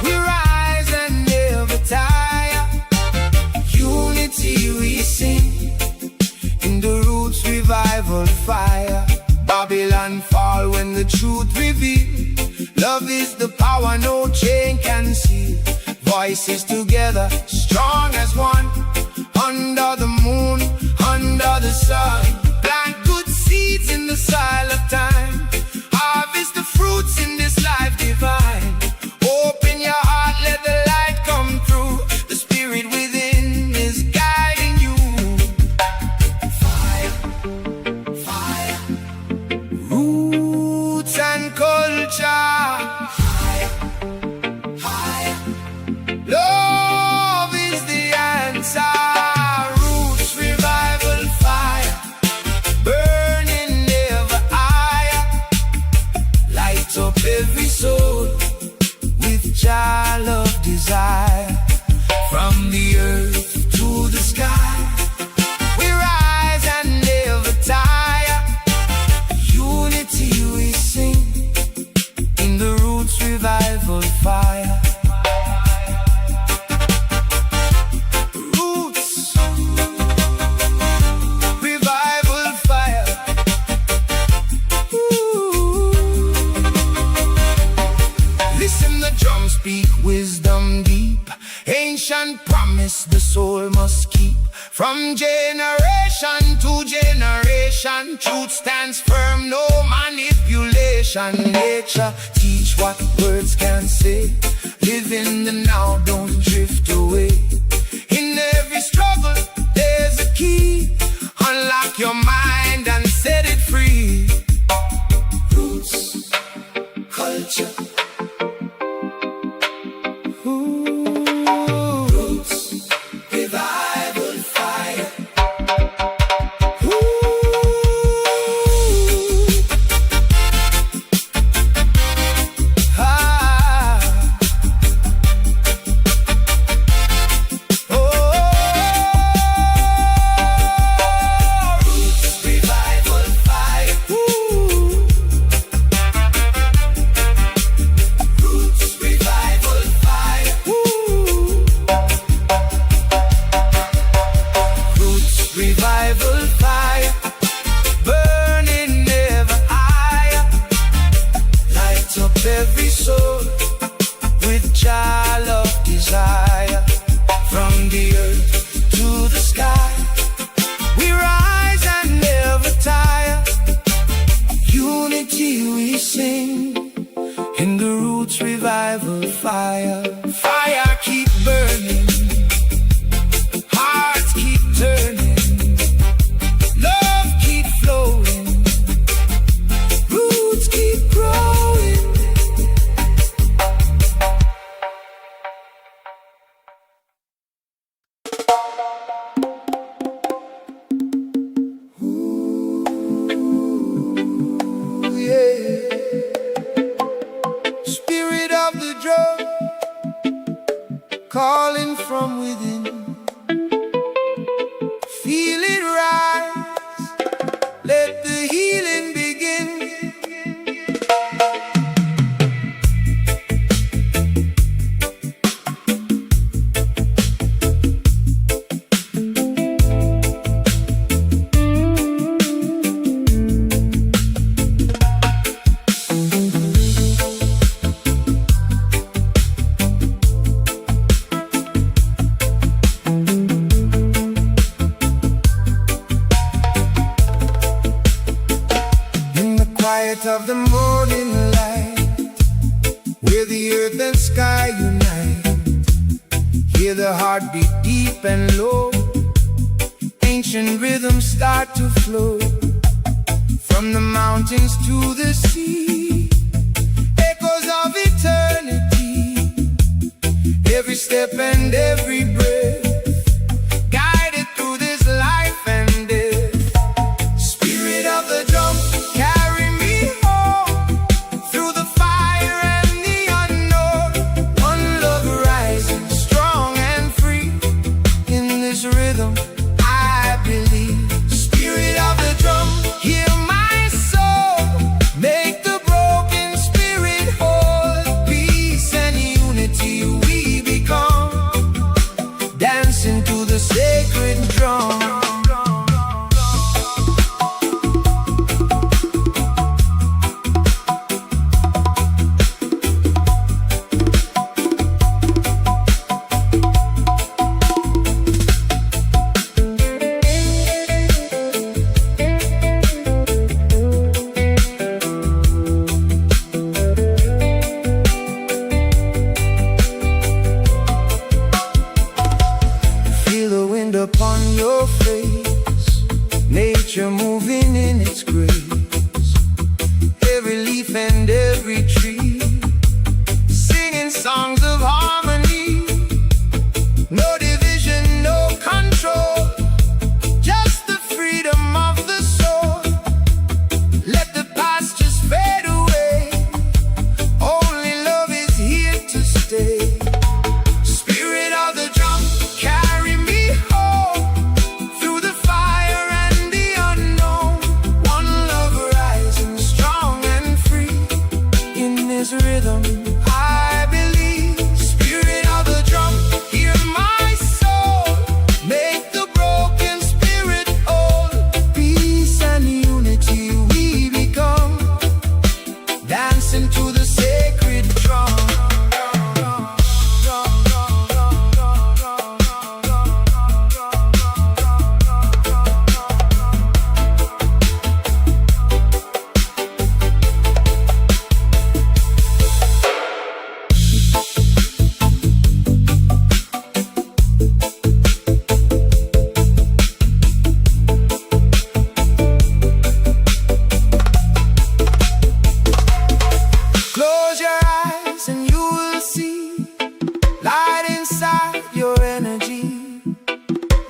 we rise and never tire. Unity we sing in the Roots revival fire. Babylon fall when the truth revealed. Love is the power no chain can seal. Voices together, strong as one. Under the moon, under the sun. Plant good seeds in the soil of time. Harvest the fruits in this life divine. Open your heart, let the light come through. The spirit within is guiding you. Fire, fire. Roots and culture. Higher, higher. Love is the answer. Roots revival fire, burning never higher. Light up every soul with joy, love, desire. From the earth to the sky, we rise and never tire. Unity we sing in the Roots revival fire. Roots revival fire. Ooh. Listen, the drums speak wisdom deep. Ancient promise the soul must keep. From generation to generation, truth stands firm, no manipulation. Nature teach what words can't say. Live in the now, don't drift away. In every struggle, there's a key. Unlock your mind and set it free. Roots, culture. Roots, revival fire. Ah. Oh. Roots, revival fire. Roots, revival fire. Roots, revival fire, burning never higher. Light up every soul with joy, love, desire. From the earth to the sky, we rise and never tire. Unity we sing in the Roots revival fire. Fire keep burning, hearts keep turning, love keep flowing, roots keep growing. Ooh, yeah. Spirit calling from within. Feel it rise, let the healing begin. Quiet of the morning light, where the earth and sky unite. Hear the heartbeat deep and low, ancient rhythms start to flow. From the mountains to the sea, echoes of eternity. Every step and every breath, guided through this life and death. Spirit of the drum, carry me home through the fire and the unknown. One love rising strong and free. In this rhythm I believe. Spirit of the drum, hear my soul, make the broken spirit whole. Peace and unity we become, dancing to the sacred drum. Upon your face, nature moving in its grace. Every leaf and every tree singing songs of harmony. No division, no control, just the freedom of the soul. Let the past just fade away, only love is here to stay. Spirit of the drum, carry me rhythm I believe. Spirit of the drum, hear my soul, make the broken spirit whole. Peace and unity we become, dancing to the sacred drum. And you will see light inside your energy.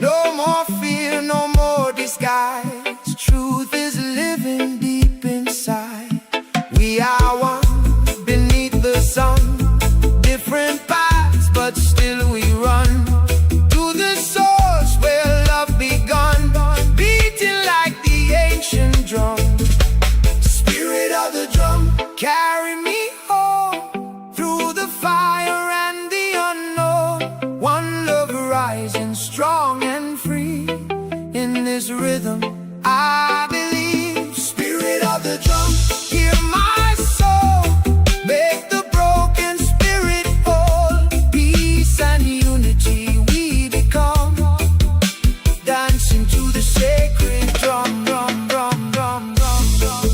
No more fear, no more disguise. Truth is living deep inside. We are one beneath the sun, different paths but still we run to the source where love begun, beating like the ancient drum. Spirit of the drum, carry me through the fire and the unknown. One love rising strong and free. In this rhythm I believe. Spirit of the drum, hear my soul, make the broken spirit whole. Peace and unity we become, dancing to the sacred drum, drum, drum, drum, drum, drum.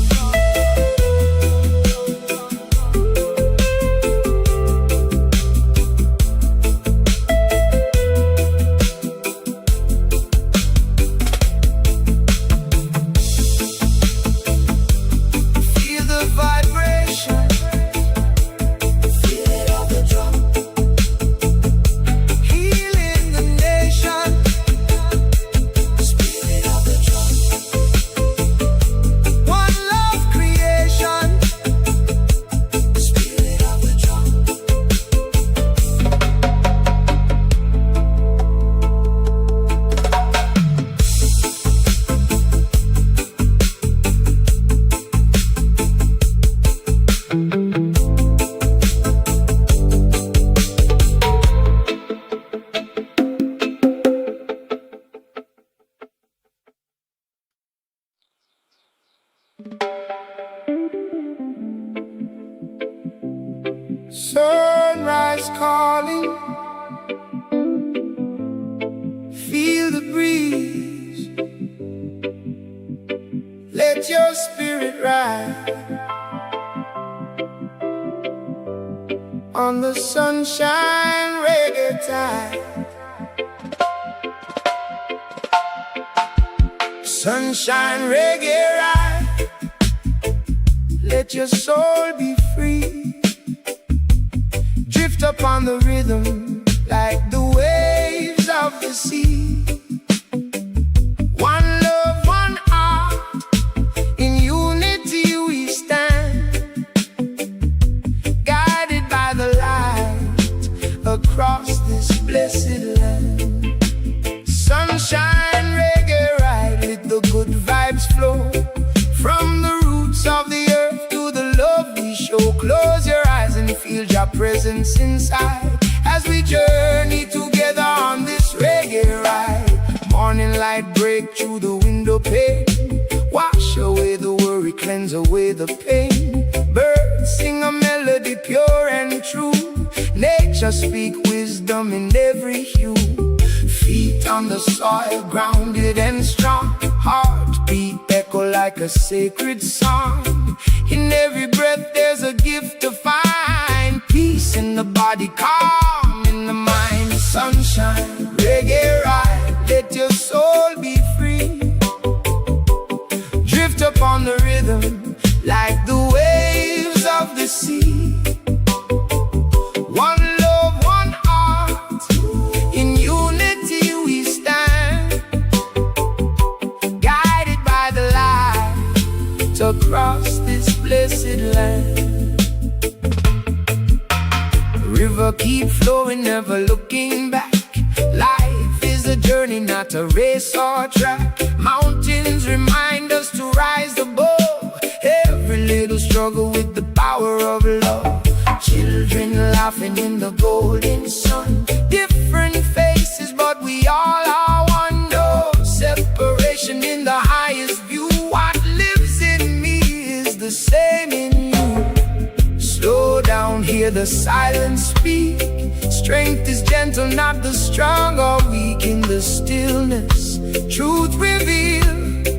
ride on the sunshine reggae tide. Sunshine reggae ride, let your soul be free. Drift upon the rhythm like the waves of the sea. One love, one heart, in unity we stand, guided by the light across this blessed land. Sunshine reggae ride, let the good vibes flow from the roots of the earth to the love we show. Close your eyes and feel your presence inside as we journey together on this reggae ride. Morning light break through the window pane, wash away the worry, cleanse away the pain. Birds sing a melody pure and true, nature speak wisdom in every hue. Feet on the soil, grounded and strong, heartbeat echo like a sacred song. In every breath there's a gift to find, peace in the body, calm in the mind. Sunshine reggae ride, let your soul be free. Drift upon the rhythm like the waves of the sea. One love, one heart, in unity we stand, guided by the light across this blessed land. River keep flowing, never looking back. Life is a journey, not a race or track. Mountains remind us to rise above every little struggle with the power of love. Children laughing in the golden sun, different faces but we all are one. No separation in the highest view. What lives in me is the same in you. Slow down, hear the silence speak. Strength is gentle, not the strong or weak. In the stillness, truth revealed,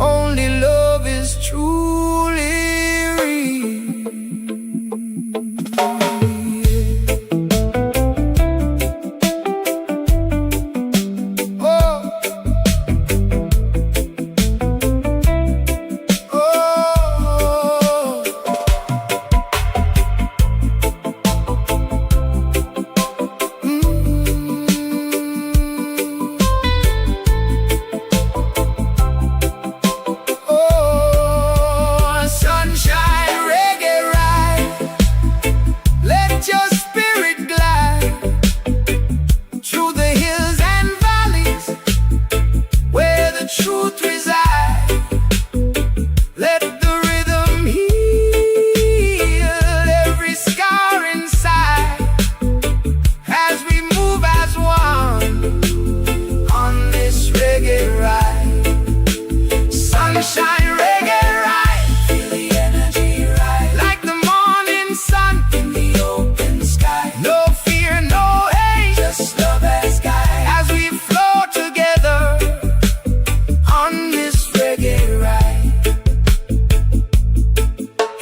only love is truly real. Truth reside, let the rhythm heal every scar inside as we move as one on this reggae ride. Sunshine reggae ride, feel the energy rise like the morning sun in the open sky. No fear, no hate, just love as guide as we flow together on this reggae ride.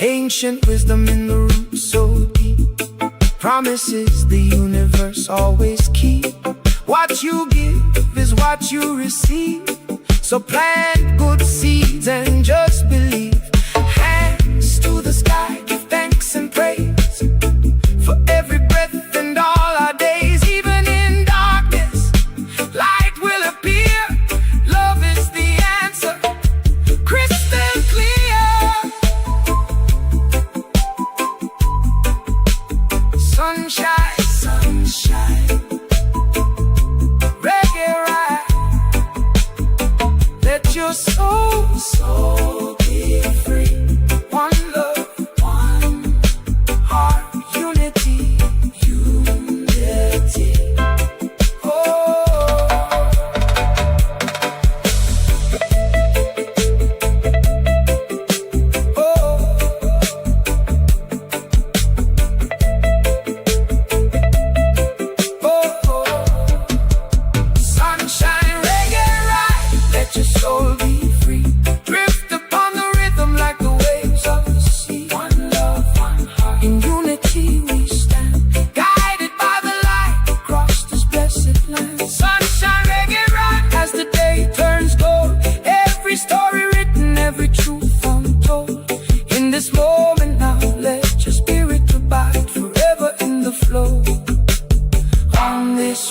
Ancient wisdom in the roots so deep, promises the universe always keep. What you give is what you receive, so plant good seeds and just believe. Hands to the sky, give thanks and praise for every breath and all our days. Even in darkness, light will appear. Love is the answer, crystal clear. Sunshine, sunshine, reggae ride, let your soul be free.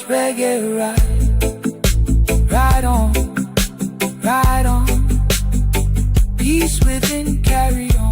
reggae ride on, ride on. Peace within, carry on.